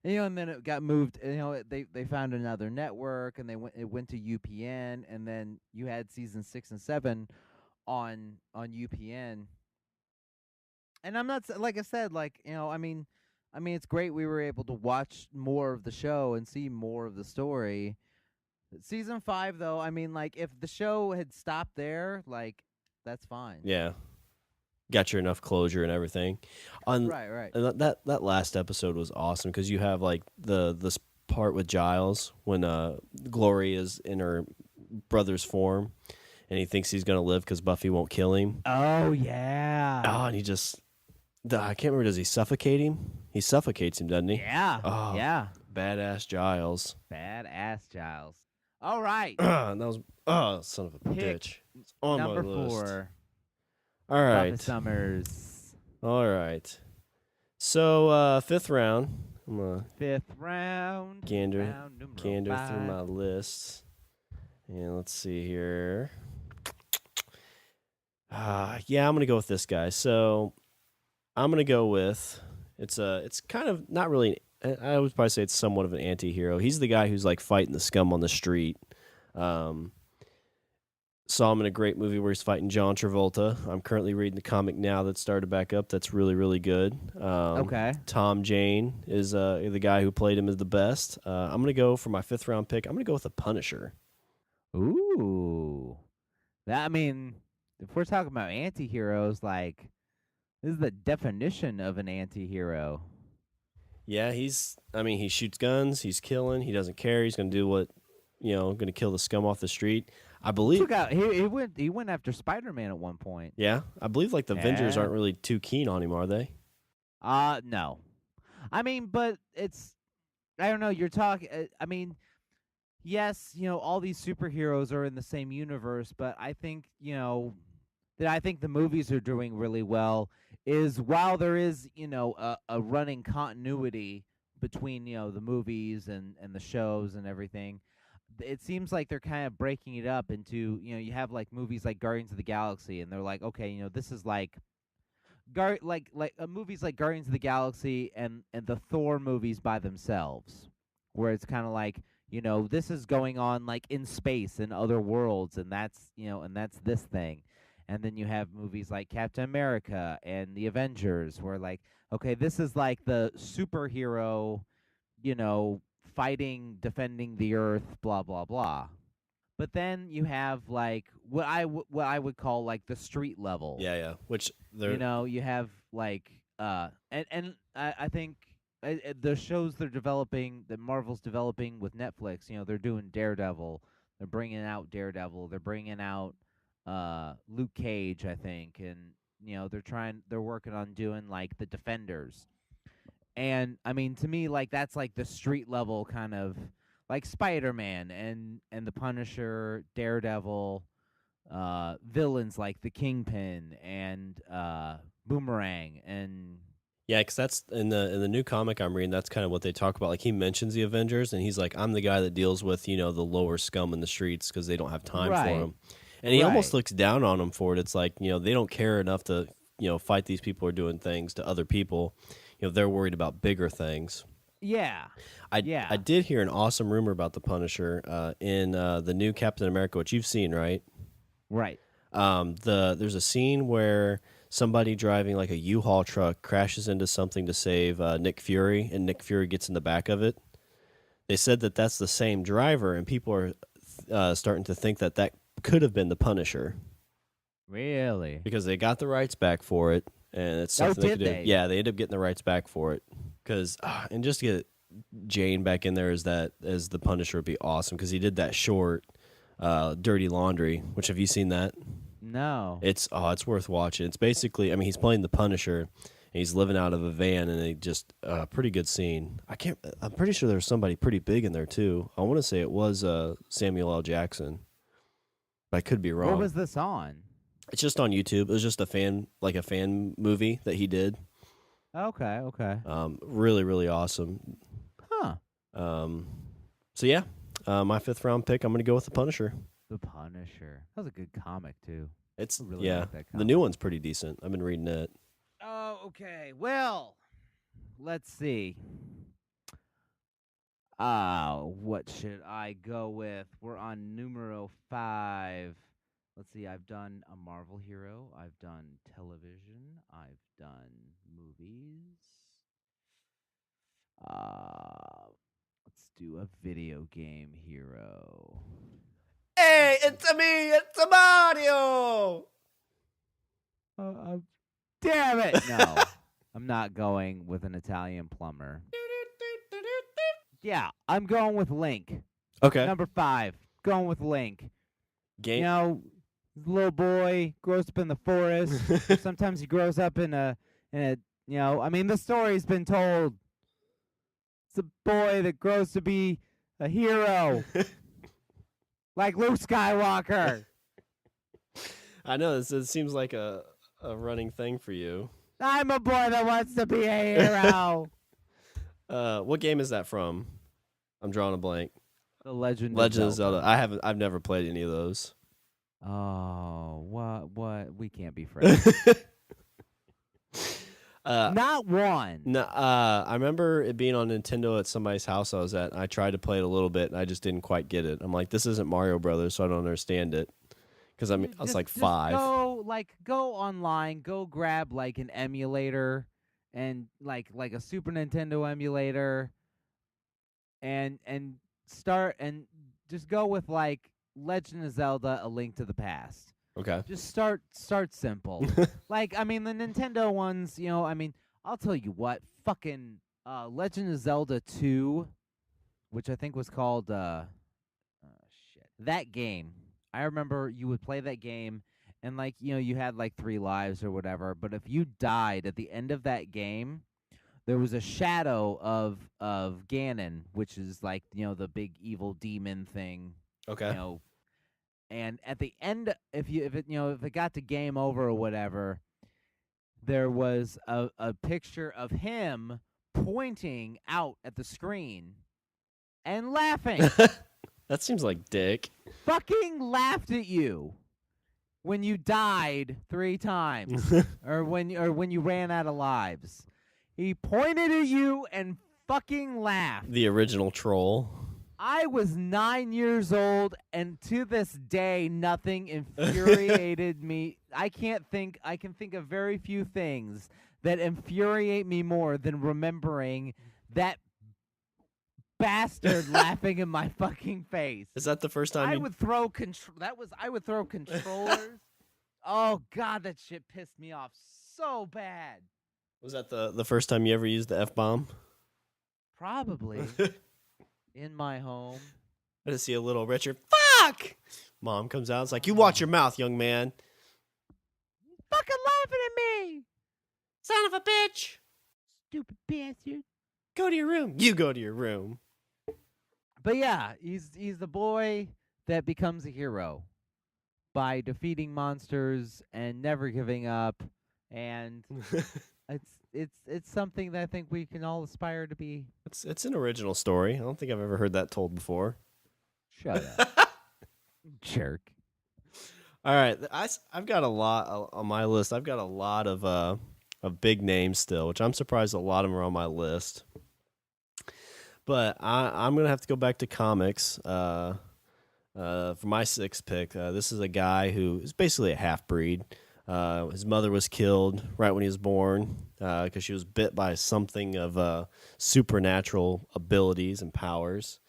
and then it got moved. They found another network, and it went to UPN, and then you had season 6 and 7 on UPN. And I'm not, like I said, like I mean, it's great we were able to watch more of the show and see more of the story. Season 5, though, I mean, like, if the show had stopped there, like, that's fine. Yeah. Got your enough closure and everything. Right. And that last episode was awesome because you have, like, this part with Giles when Glory is in her brother's form, and he thinks he's going to live because Buffy won't kill him. Oh, yeah. Oh, and he just... I can't remember, does he suffocate him? He suffocates him, doesn't he? Yeah. Oh, yeah. Badass Giles. All right. And that was son of a bitch. It's on number my list. 4. All right. Buffy Summers. All right. So 5th round. I'm gonna 5th round. Gander through my list. And let's see here. Yeah, I'm gonna go with this guy. So I'm gonna go with it's kind of not really. I would probably say it's somewhat of an anti-hero. He's the guy who's like fighting the scum on the street. Saw him in a great movie where he's fighting John Travolta. I'm currently reading the comic now that started back up. That's really, really good. Okay. Tom Jane is the guy who played him as the best. I'm going to go for my 5th round pick. I'm going to go with the Punisher. Ooh. I mean, if we're talking about anti-heroes, like this is the definition of an anti-hero. Yeah, I mean, he shoots guns. He's killing. He doesn't care. He's going to do what, going to kill the scum off the street. I believe. Took out he went after Spider-Man at one point. Yeah, I believe like the Avengers Yeah. aren't really too keen on him, are they? No. I mean, but I don't know, you're talking I mean, yes, all these superheroes are in the same universe, but I think, that I think the movies are doing really well is while there is, a running continuity between, the movies and the shows and everything, it seems like they're kind of breaking it up into, you have like movies like Guardians of the Galaxy, and they're like, okay, this is like movies like Guardians of the Galaxy and the Thor movies by themselves, where it's kind of like, this is going on like in space in other worlds, and that's this thing. And then you have movies like Captain America and the Avengers, where like, okay, this is like the superhero, fighting, defending the Earth, blah blah blah. But then you have like what I would call like the street level. Yeah, yeah. Which they're You have like and I think the shows they're developing, that Marvel's developing with Netflix, they're doing Daredevil. They're bringing out Daredevil. They're bringing out Luke Cage, I think, and they're working on doing like the Defenders. And I mean, to me, like that's like the street level kind of like Spider-Man and the Punisher, Daredevil, villains like the Kingpin and Boomerang and yeah, because that's in the new comic I'm reading. That's kind of what they talk about. Like he mentions the Avengers, and he's like, "I'm the guy that deals with the lower scum in the streets because they don't have time for him." And he almost looks down on them for it. It's like they don't care enough to fight these people who are doing things to other people. They're worried about bigger things. Yeah. I did hear an awesome rumor about the Punisher in the new Captain America, which you've seen, right? Right. There's a scene where somebody driving like a U-Haul truck crashes into something to save Nick Fury, and Nick Fury gets in the back of it. They said that that's the same driver, and people are starting to think that that could have been the Punisher. Really? Because they got the rights back for it, and it's something they could do. Yeah, they ended up getting the rights back for it. Because and just to get Jane back in there as the Punisher would be awesome, because he did that short, Dirty Laundry. Which, have you seen that? No. It's worth watching. It's basically, I mean, he's playing the Punisher, and he's living out of a van, and it just pretty good scene. I'm pretty sure there's somebody pretty big in there too. I want to say it was Samuel L. Jackson, but I could be wrong. Where was this on? It's just on YouTube. It was just a fan movie that he did. Okay. Really, really awesome. Huh. So yeah, my 5th round pick, I'm going to go with the Punisher. The Punisher. That was a good comic too. It's really like that the new one's pretty decent. I've been reading it. Oh, okay. Well, let's see. What should I go with? We're on numero 5. Let's see. I've done a Marvel hero. I've done television. I've done movies. Let's do a video game hero. Hey, it's me. It's a Mario. Damn it! No, I'm not going with an Italian plumber. Yeah, I'm going with Link. Okay. Number 5. Going with Link. Game. Little boy grows up in the forest. Sometimes he grows up in a. I mean, the story's been told. It's a boy that grows to be a hero, like Luke Skywalker. I know it seems like a running thing for you. I'm a boy that wants to be a hero. What game is that from? I'm drawing a blank. The Legend of Zelda. I've never played any of those. Oh, what? We can't be friends. Not one. No, I remember it being on Nintendo at somebody's house I was at. And I tried to play it a little bit, and I just didn't quite get it. I'm like, this isn't Mario Brothers, so I don't understand it. Because I was like 5. Go online, go grab like an emulator, and like a Super Nintendo emulator, and start and just go with like Legend of Zelda: A Link to the Past. Okay. Just start simple. Like, I mean, the Nintendo ones, I mean, I'll tell you what, fucking Legend of Zelda 2, which I think was called shit. That game. I remember you would play that game and like, you had like 3 lives or whatever, but if you died at the end of that game, there was a shadow of Ganon, which is like, the big evil demon thing, you Okay. know, and at the end, if it got to game over or whatever, there was a picture of him pointing out at the screen and laughing. That seems like dick. Fucking laughed at you when you died 3 times or when you ran out of lives. He pointed at you and fucking laughed. The original troll. I was 9 years old, and to this day, nothing infuriated me. I can think of very few things that infuriate me more than remembering that bastard laughing in my fucking face. Is that the first time I would throw controllers. Oh God, that shit pissed me off so bad. Was that the first time you ever used the F-bomb? Probably. In my home. I just see a little Richard. Fuck! Mom comes out. It's like, you watch your mouth, young man. Fucking laughing at me. Son of a bitch. Stupid bastard. Go to your room. You go to your room. But yeah, he's the boy that becomes a hero by defeating monsters and never giving up, and it's something that I think we can all aspire to be. It's an original story. I don't think I've ever heard that told before. Shut up. Jerk. All right, I've got a lot on my list. I've got a lot of big names still, which I'm surprised a lot of them are on my list. But I'm gonna have to go back to comics for my 6th pick. This is a guy who is basically a half-breed. His mother was killed right when he was born because she was bit by something of supernatural abilities and powers.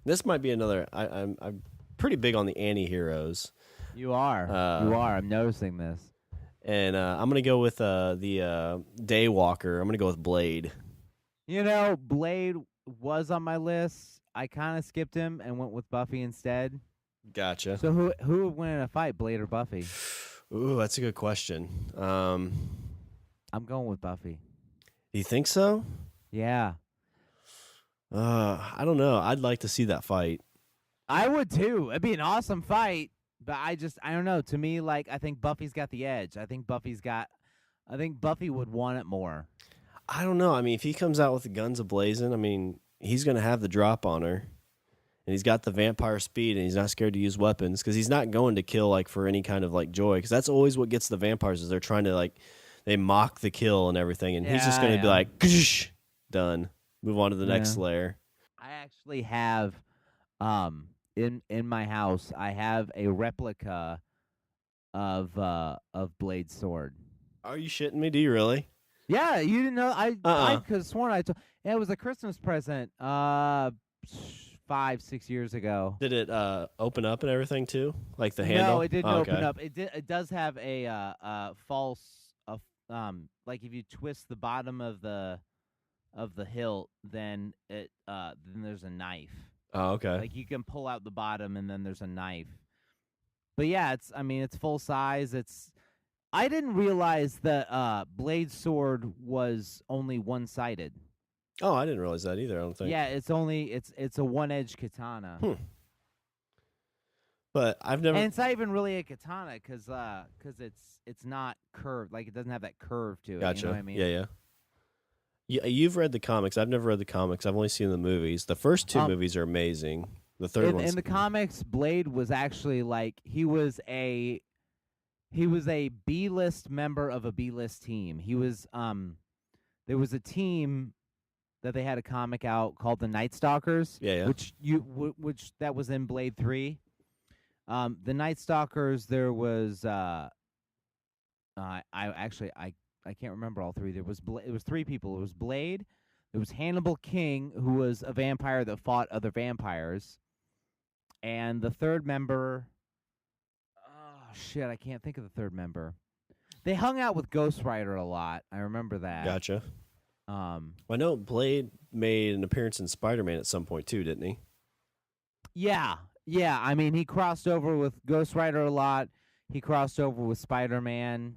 This might be another. I'm pretty big on the anti-heroes. You are. You are. I'm noticing this. And I'm going to go with the Daywalker. I'm going to go with Blade. Blade was on my list. I kind of skipped him and went with Buffy instead. Gotcha. So who would win in a fight, Blade or Buffy? Ooh, that's a good question. I'm going with Buffy. You think so? Yeah. I don't know. I'd like to see that fight. I would too. It'd be an awesome fight, but I don't know. To me, like, I think Buffy's got the edge. I think Buffy would want it more. I don't know. I mean, if he comes out with the guns ablazing, I mean, he's going to have the drop on her. And he's got the vampire speed, and he's not scared to use weapons because he's not going to kill like for any kind of like joy. Because that's always what gets the vampires is they're trying to like they mock the kill and everything, and he's just going to be like, done. Move on to the next layer. I actually have, in my house, I have a replica of Blade's sword. Are you shitting me? Do you really? Yeah, you didn't know? I could have sworn it was a Christmas present. 5-6 years ago. Did it open up and everything too, like the handle? No, it didn't open up. It does have a false, like if you twist the bottom of the hilt, then then there's a knife. Oh, okay. Like you can pull out the bottom and then there's a knife. But yeah, it's full size. I didn't realize that Blade's sword was only one-sided. Oh, I didn't realize that either. I don't think. Yeah, it's a one-edged katana. But I've never. And it's not even really a katana because it's not curved. Like it doesn't have that curve to it. Gotcha. You know what I mean? Yeah. You've read the comics. I've never read the comics. I've only seen the movies. The first 2 movies are amazing. The third one. In the comics, Blade was actually like he was a B-list member of a B-list team. He was there was a team that they had a comic out called the Night Stalkers. Yeah. Which that was in Blade 3. The Night Stalkers. There was I can't remember all 3. It was 3 people. It was Blade. There was Hannibal King, who was a vampire that fought other vampires, and the third member. shit, I can't think of the third member. They hung out with Ghost Rider a lot. I remember that. Gotcha. Um, Well, I know Blade made an appearance in Spider-Man at some point too, didn't he? yeah, yeah. I mean, he crossed over with Ghost Rider a lot. He crossed over with Spider-Man.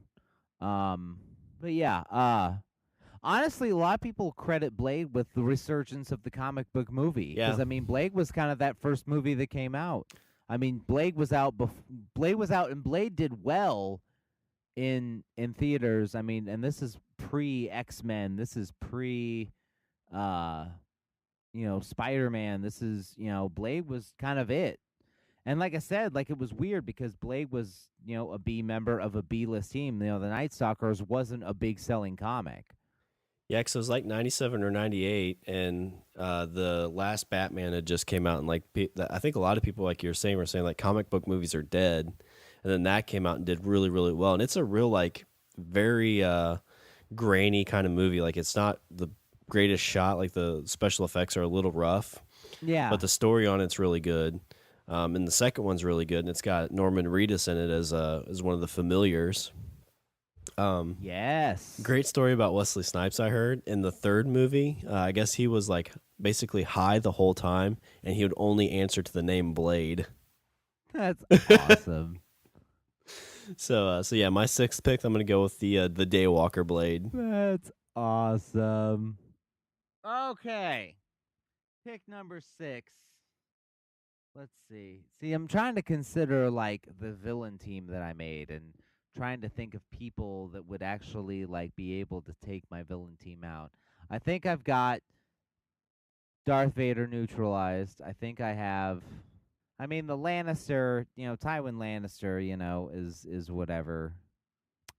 But yeah, honestly, a lot of people credit Blade with the resurgence of the comic book movie. Yeah. Because I mean, Blade was kind of that first movie that came out. I mean, Blade was out. Blade was out, and Blade did well in theaters. I mean, and this is pre X-Men. This is pre, uh, Spider-Man. This is Blade was kind of it. And like I said, like it was weird because Blade was a B member of a B-list team. The Night Stalkers wasn't a big selling comic. Yeah, because it was like 97 or 98, and the last Batman had just came out, and like I think a lot of people, like you're saying, were saying like comic book movies are dead, and then that came out and did really, really well, and it's a real like very grainy kind of movie. Like it's not the greatest shot, like the special effects are a little rough, Yeah, but the story on it's really good. And the second one's really good, and it's got Norman Reedus in it as one of the familiars. yes, Great story about Wesley Snipes. I heard in the third movie. I guess he was like basically high the whole time, and he would only answer to the name Blade. That's awesome. So yeah, my sixth pick, I'm gonna go with the Daywalker Blade. That's awesome. Okay, pick number 6. Let's see. See, I'm trying to consider like the villain team that I made and trying to think of people that would actually like be able to take my villain team out. I think I've got Darth Vader neutralized. I think I have I mean the Lannister, Tywin Lannister, is whatever.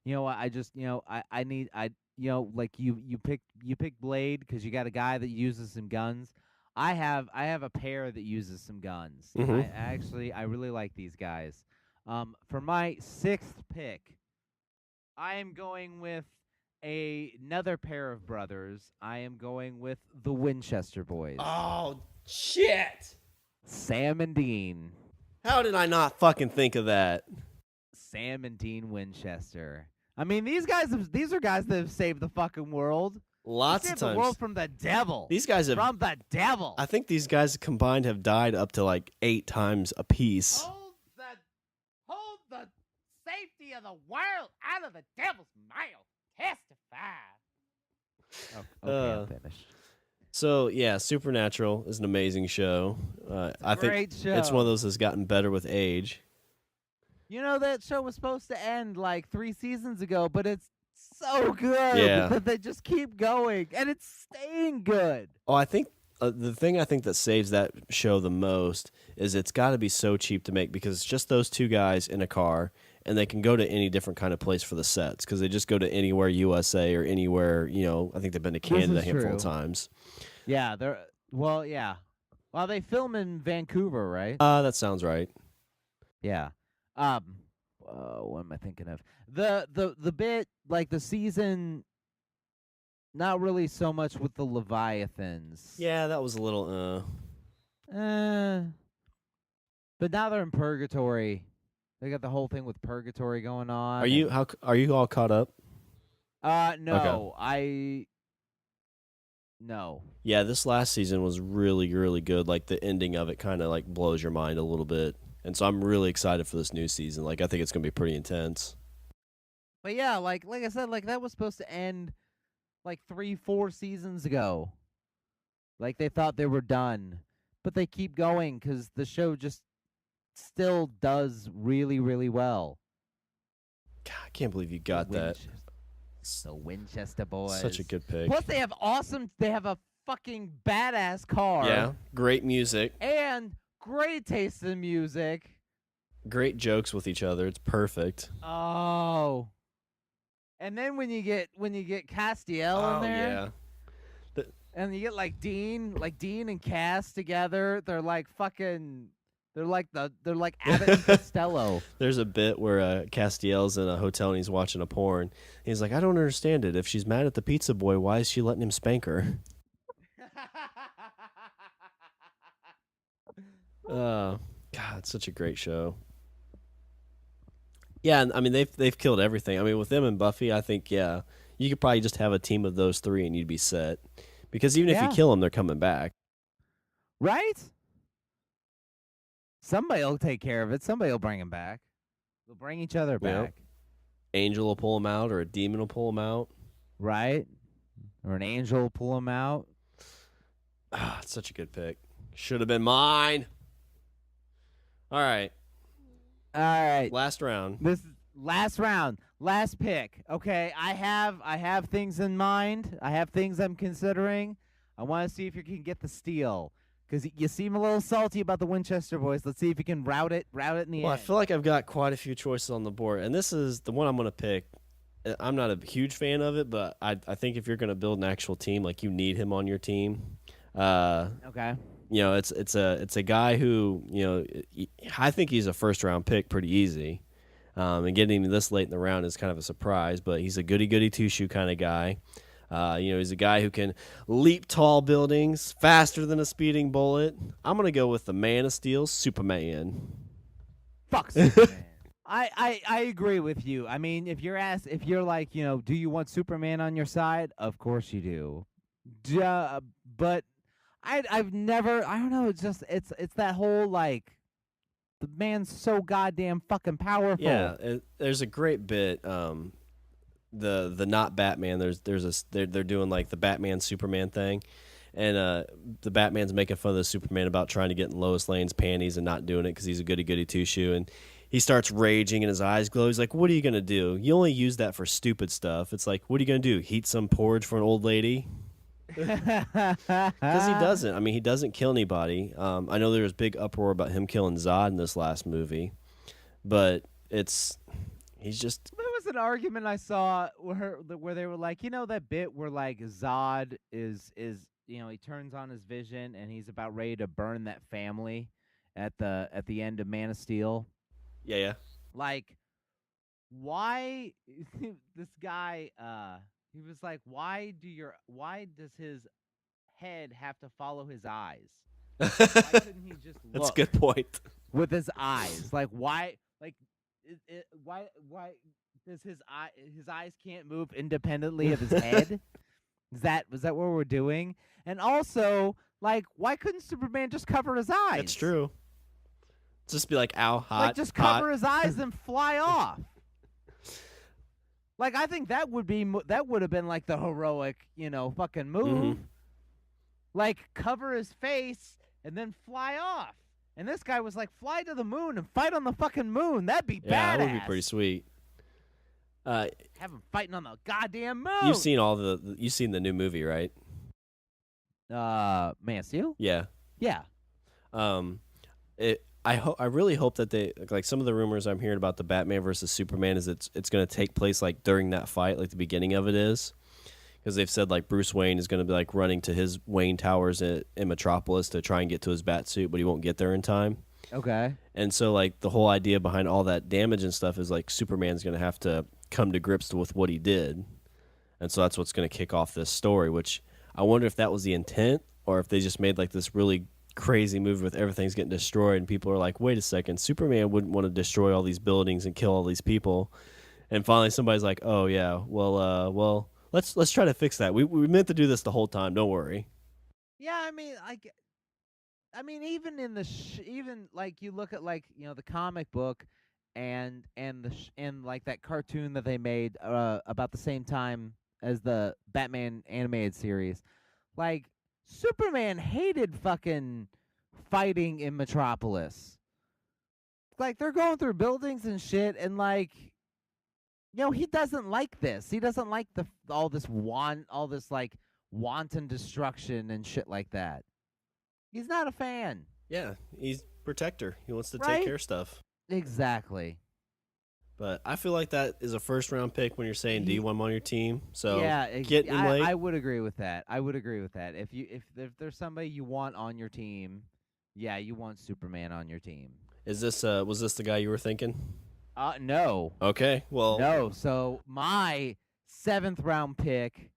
You know what? I just, I need like you pick Blade cuz you got a guy that uses some guns. I have a pair that uses some guns. Mm-hmm. I really like these guys. For my 6th pick, I am going with another pair of brothers. I am going with the Winchester boys. Oh shit! Sam and Dean. How did I not fucking think of that? Sam and Dean Winchester. I mean, these are guys that have saved the fucking world. Lots of Saved times. the world from the devil. These guys have. From the devil. I think these guys combined have died up to like 8 times apiece. Hold the safety of the world out of the devil's mouth. Testify. Oh, okay, I'm finished. So yeah, Supernatural is an amazing show. I think Great show. it's one of those that's gotten better with age. That show was supposed to end like 3 seasons ago, but it's so good Yeah. that they just keep going, and it's staying good. Oh, I think the thing I think that saves that show the most is it's got to be so cheap to make because it's just those two guys in a car, and they can go to any different kind of place for the sets because they just go to anywhere USA or anywhere. I think they've been to Canada a handful of times. Yeah, yeah. Well, they film in Vancouver, right? That sounds right. Yeah. What am I thinking of? The bit like the season, not really so much with the Leviathans. Yeah, that was a little. But now they're in purgatory. They got the whole thing with purgatory going on. Are you all caught up? No, Okay. no. Yeah, this last season was really, really good. Like the ending of it kind of like blows your mind a little bit. And so I'm really excited for this new season. Like I think it's going to be pretty intense. But yeah, like I said, like that was supposed to end like 3-4 seasons ago. Like they thought they were done, but they keep going cuz the show just still does really, really well. God, I can't believe you got that. The Winchester boys. Such a good pick. Plus they have a fucking badass car. Yeah, great music. And great taste in music. Great jokes with each other. It's perfect. Oh. And then when you get Castiel in there, and you get like Dean and Cass together, they're like Abbott and Costello. There's a bit where Castiel's in a hotel and he's watching a porn. He's like, I don't understand it. If she's mad at the pizza boy, why is she letting him spank her? God, it's such a great show. Yeah, and I mean they've killed everything. I mean with them and Buffy, I think you could probably just have a team of those three and you'd be set. Because even if you Yeah. kill them, they're coming back. Right? Somebody will take care of it. Somebody will bring him back. They'll bring each other Yep. back. Angel will pull them out, or a demon will pull them out. Right? Or an angel will pull him out. Ah, it's such a good pick. Should have been mine. All right. All right. Last round. This is last round. Last pick. Okay, I have things in mind. I have things I'm considering. I want to see if you can get the steal. Because you seem a little salty about the Winchester boys. Let's see if you can route it in the Well, I end. feel like I've got quite a few choices on the board, and this is the one I'm going to pick. I'm not a huge fan of it, but I think if you're going to build an actual team, like you need him on your team. Okay. You know, it's a guy who, you know, I think he's a first round pick pretty easy. And getting him this late in the round is kind of a surprise, but he's a goody two shoe kind of guy. You know, he's a guy who can leap tall buildings faster than a speeding bullet. I'm gonna go with the Man of Steel, Superman. Fuck Superman. I agree with you. I mean, if you're like, you know, do you want Superman on your side? Of course you do. But I've never, I don't know, it's that whole like the man's so goddamn fucking powerful. Yeah, there's a great bit. The not Batman. They're doing like the Batman Superman thing, and the Batman's making fun of the Superman about trying to get in Lois Lane's panties and not doing it because he's a goody two shoe, and he starts raging and his eyes glow. He's like, "What are you gonna do? You only use that for stupid stuff." It's like, "What are you gonna do? Heat some porridge for an old lady?" Because he doesn't. I mean, he doesn't kill anybody. I know there was big uproar about him killing Zod in this last movie, but he's just. There was an argument I saw where they were like, you know, that bit where like Zod is you know, he turns on his vision and he's about ready to burn that family at the end of Man of Steel. Yeah. Like, why this guy? He was like, why does his head have to follow his eyes? Why couldn't he just look? That's a good point. With his eyes? Like, why? Like, why does his eyes can't move independently of his head? Was that what we're doing? And also, like, why couldn't Superman just cover his eyes? That's true. Just be like, ow, hot. Like, just cover his eyes and fly off. Like, I think that would have been like the heroic, you know, fucking move. Mm-hmm. Like, cover his face and then fly off. And this guy was like, fly to the moon and fight on the fucking moon. That'd be badass. Yeah, that would be pretty sweet. Have him fighting on the goddamn moon. You've seen the new movie, right? Man of Steel? Yeah. Yeah. I really hope that they, like, some of the rumors I'm hearing about the Batman versus Superman is it's going to take place like during that fight, like the beginning of it is, because they've said like Bruce Wayne is going to be like running to his Wayne Towers in Metropolis to try and get to his bat suit, but he won't get there in time. Okay. And so like the whole idea behind all that damage and stuff is like Superman's going to have to come to grips with what he did, and so that's what's going to kick off this story. Which I wonder if that was the intent, or if they just made like this really crazy movie with everything's getting destroyed and people are like, wait a second, Superman wouldn't want to destroy all these buildings and kill all these people, and finally somebody's like, oh yeah, well let's try to fix that. We meant to do this the whole time, don't worry. Yeah, I mean even in the even like you look at like, you know, the comic book and like that cartoon that they made about the same time as the Batman animated series, like Superman hated fucking fighting in Metropolis. Like, they're going through buildings and shit, and like, you know, he doesn't like this. He doesn't like all this like wanton destruction and shit like that. He's not a fan. Yeah, he's protector. He wants to Right? take care of stuff. Exactly. But I feel like that is a first round pick when you're saying, do you want him on your team? So yeah, get him late. I would agree with that. If there's somebody you want on your team, yeah, you want Superman on your team. Is this was this the guy you were thinking? No. Okay, well, No. So my 7th round pick,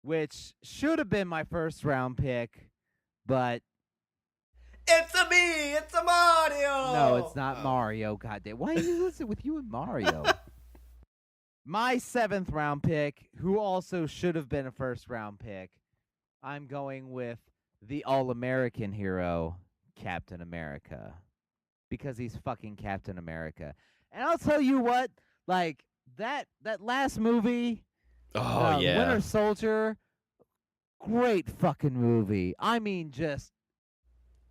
which should have been my first round pick, but it's a Mario. No, it's not Mario. Goddamn. Why do you listen with you and Mario? My 7th round pick, who also should have been a first round pick, I'm going with the All-American hero, Captain America. Because he's fucking Captain America. And I'll tell you what, like, that last movie, Winter Soldier, great fucking movie. I mean, just...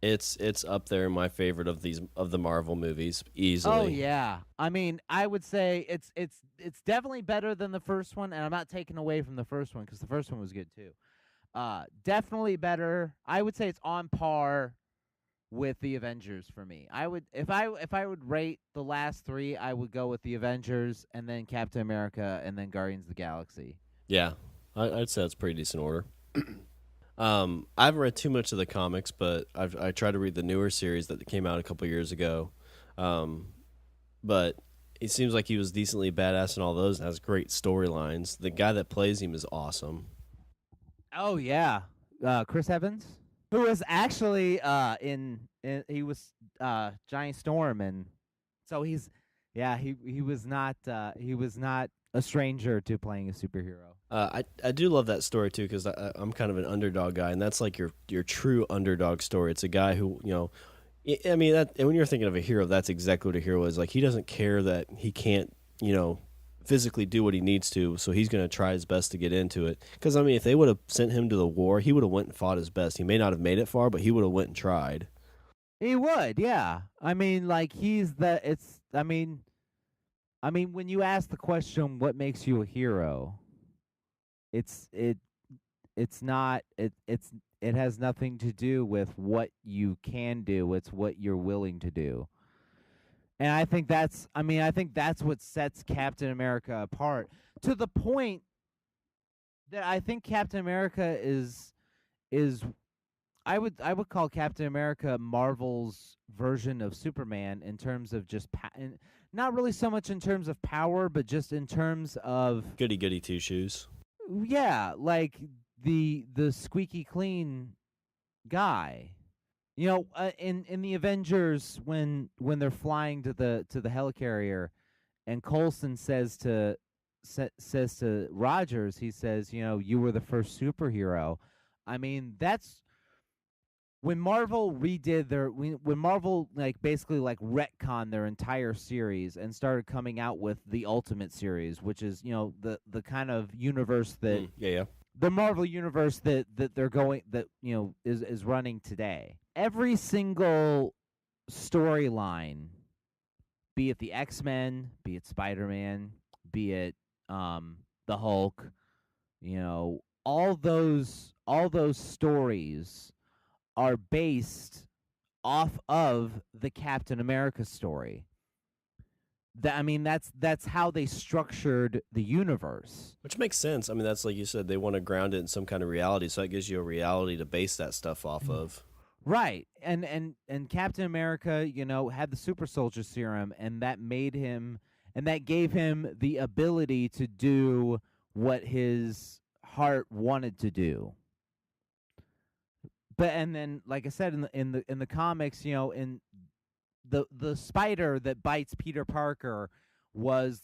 It's up there in my favorite of the Marvel movies, easily. Oh yeah. I mean, I would say it's definitely better than the first one, and I'm not taking away from the first one because the first one was good too. Definitely better. I would say it's on par with the Avengers for me. I would if I would rate the last 3, I would go with the Avengers and then Captain America and then Guardians of the Galaxy. Yeah, I'd say that's a pretty decent order. I haven't read too much of the comics, but I tried to read the newer series that came out a couple years ago. But it seems like he was decently badass in all those and has great storylines. The guy that plays him is awesome. Oh yeah, Chris Evans, who was actually he was Giant Storm, and so he was not a stranger to playing a superhero. I do love that story too because I'm kind of an underdog guy, and that's like your true underdog story. It's a guy who, I mean, when you're thinking of a hero, that's exactly what a hero is. Like, he doesn't care that he can't, physically do what he needs to, so he's going to try his best to get into it. Because, I mean, if they would have sent him to the war, he would have went and fought his best. He may not have made it far, but he would have went and tried. He would, yeah. I mean, like, when you ask the question, what makes you a hero? It has nothing to do with what you can do. It's what you're willing to do. And I think that's what sets Captain America apart, to the point that I think Captain America is I would call Captain America Marvel's version of Superman in terms of just not really so much in terms of power, but just in terms of goody two shoes. Yeah, like the squeaky clean guy. In the Avengers, when they're flying to the helicarrier, and Coulson says to Rogers, he says, you were the first superhero. I mean, that's when Marvel when Marvel basically retconned their entire series and started coming out with the Ultimate series, which is the kind of universe that the Marvel universe that they're going is running today. Every single storyline, be it the X-Men, be it Spider-Man, be it the Hulk, all those stories are based off of the Captain America story. That's how they structured the universe. Which makes sense. I mean, that's like you said, they want to ground it in some kind of reality, so that gives you a reality to base that stuff off of. Right. And Captain America, had the super soldier serum, and that gave him the ability to do what his heart wanted to do. And then, like I said, in the comics, in the spider that bites Peter Parker was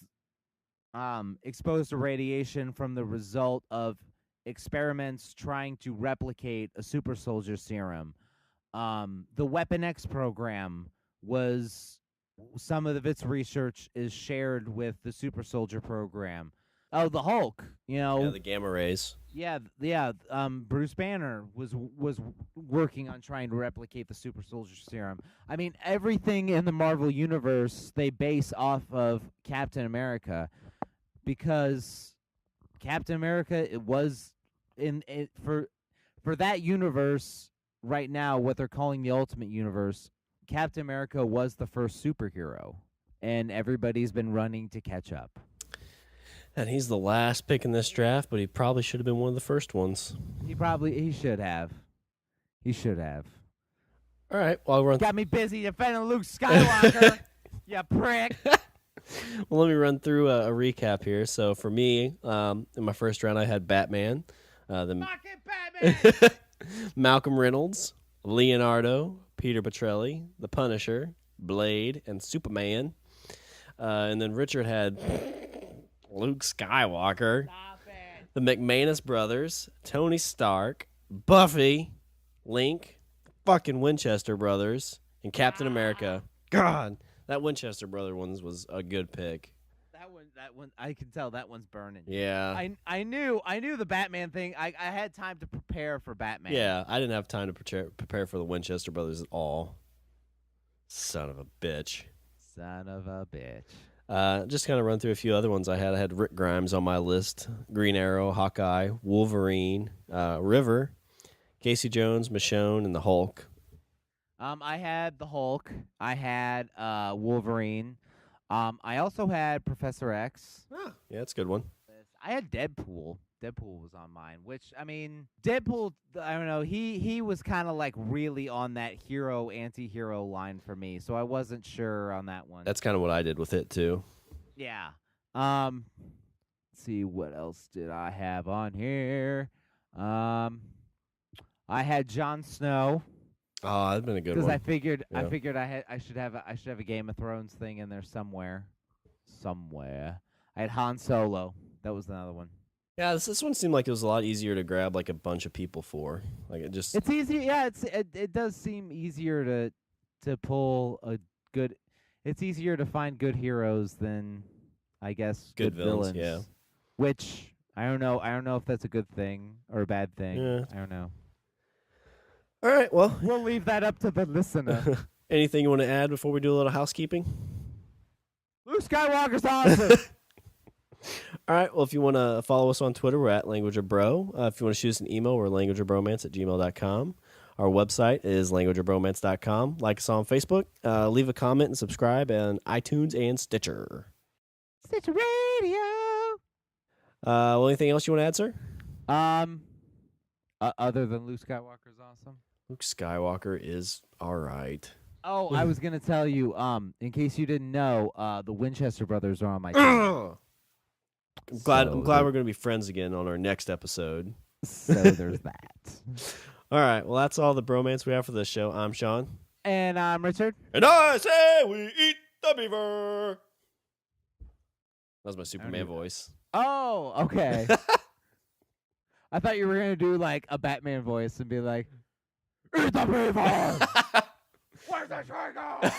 exposed to radiation from the result of experiments trying to replicate a super soldier serum. The Weapon X program was some of its research is shared with the super soldier program. Oh, the Hulk, the gamma rays. Yeah. Bruce Banner was working on trying to replicate the super soldier serum. I mean, everything in the Marvel universe they base off of Captain America, because Captain America was for that universe right now, what they're calling the Ultimate Universe. Captain America was the first superhero, and everybody's been running to catch up. And he's the last pick in this draft, but he probably should have been one of the first ones. He should have. He should have. All right. Well, got me busy defending Luke Skywalker. You prick. Well, let me run through a recap here. So for me, in my first round, I had Batman. Fucking Batman. Malcolm Reynolds, Leonardo, Peter Petrelli, The Punisher, Blade, and Superman. And then Richard had Luke Skywalker, the McManus brothers, Tony Stark, Buffy, Link, fucking Winchester brothers, and Captain America. God, that Winchester brother one was a good pick. That one, I can tell that one's burning. Yeah. I knew the Batman thing. I had time to prepare for Batman. Yeah, I didn't have time to prepare for the Winchester brothers at all. Son of a bitch. Son of a bitch. Just kind of run through a few other ones I had. I had Rick Grimes on my list. Green Arrow, Hawkeye, Wolverine, River, Casey Jones, Michonne, and the Hulk. I had the Hulk. I had Wolverine. I also had Professor X. Ah, yeah, that's a good one. I had Deadpool. Deadpool was on mine, which, I mean, Deadpool, I don't know, he was kind of like really on that hero, anti-hero line for me, so I wasn't sure on that one. That's kind of what I did with it, too. Yeah. Let's see, what else did I have on here? I had Jon Snow. Oh, that'd been a good one. Because I figured I should have a Game of Thrones thing in there somewhere. I had Han Solo. That was another one. Yeah, this one seemed like it was a lot easier to grab like a bunch of people for. Like it just. It's easy. Yeah, it does seem easier to pull a good. It's easier to find good heroes than, I guess, good villains. Yeah. Which I don't know. I don't know if that's a good thing or a bad thing. Yeah. I don't know. All right. Well, we'll leave that up to the listener. Anything you want to add before we do a little housekeeping? Luke Skywalker's awesome. All right. Well, if you want to follow us on Twitter, we're at Language of Bro. If you want to shoot us an email, we're languageofbromance@gmail.com. Our website is languageofbromance.com. Like us on Facebook. Leave a comment and subscribe on iTunes and Stitcher. Stitcher Radio. Well, anything else you want to add, sir? Other than Luke Skywalker's awesome. Luke Skywalker is all right. Oh, I was gonna tell you. In case you didn't know, the Winchester brothers are on my team. I'm glad we're going to be friends again on our next episode. So there's that. All right. Well, that's all the bromance we have for this show. I'm Shawn. And I'm Richard. And I say we eat the beaver. That was my Superman voice. Oh, okay. I thought you were going to do like a Batman voice and be like, eat the beaver! Where's the trigger?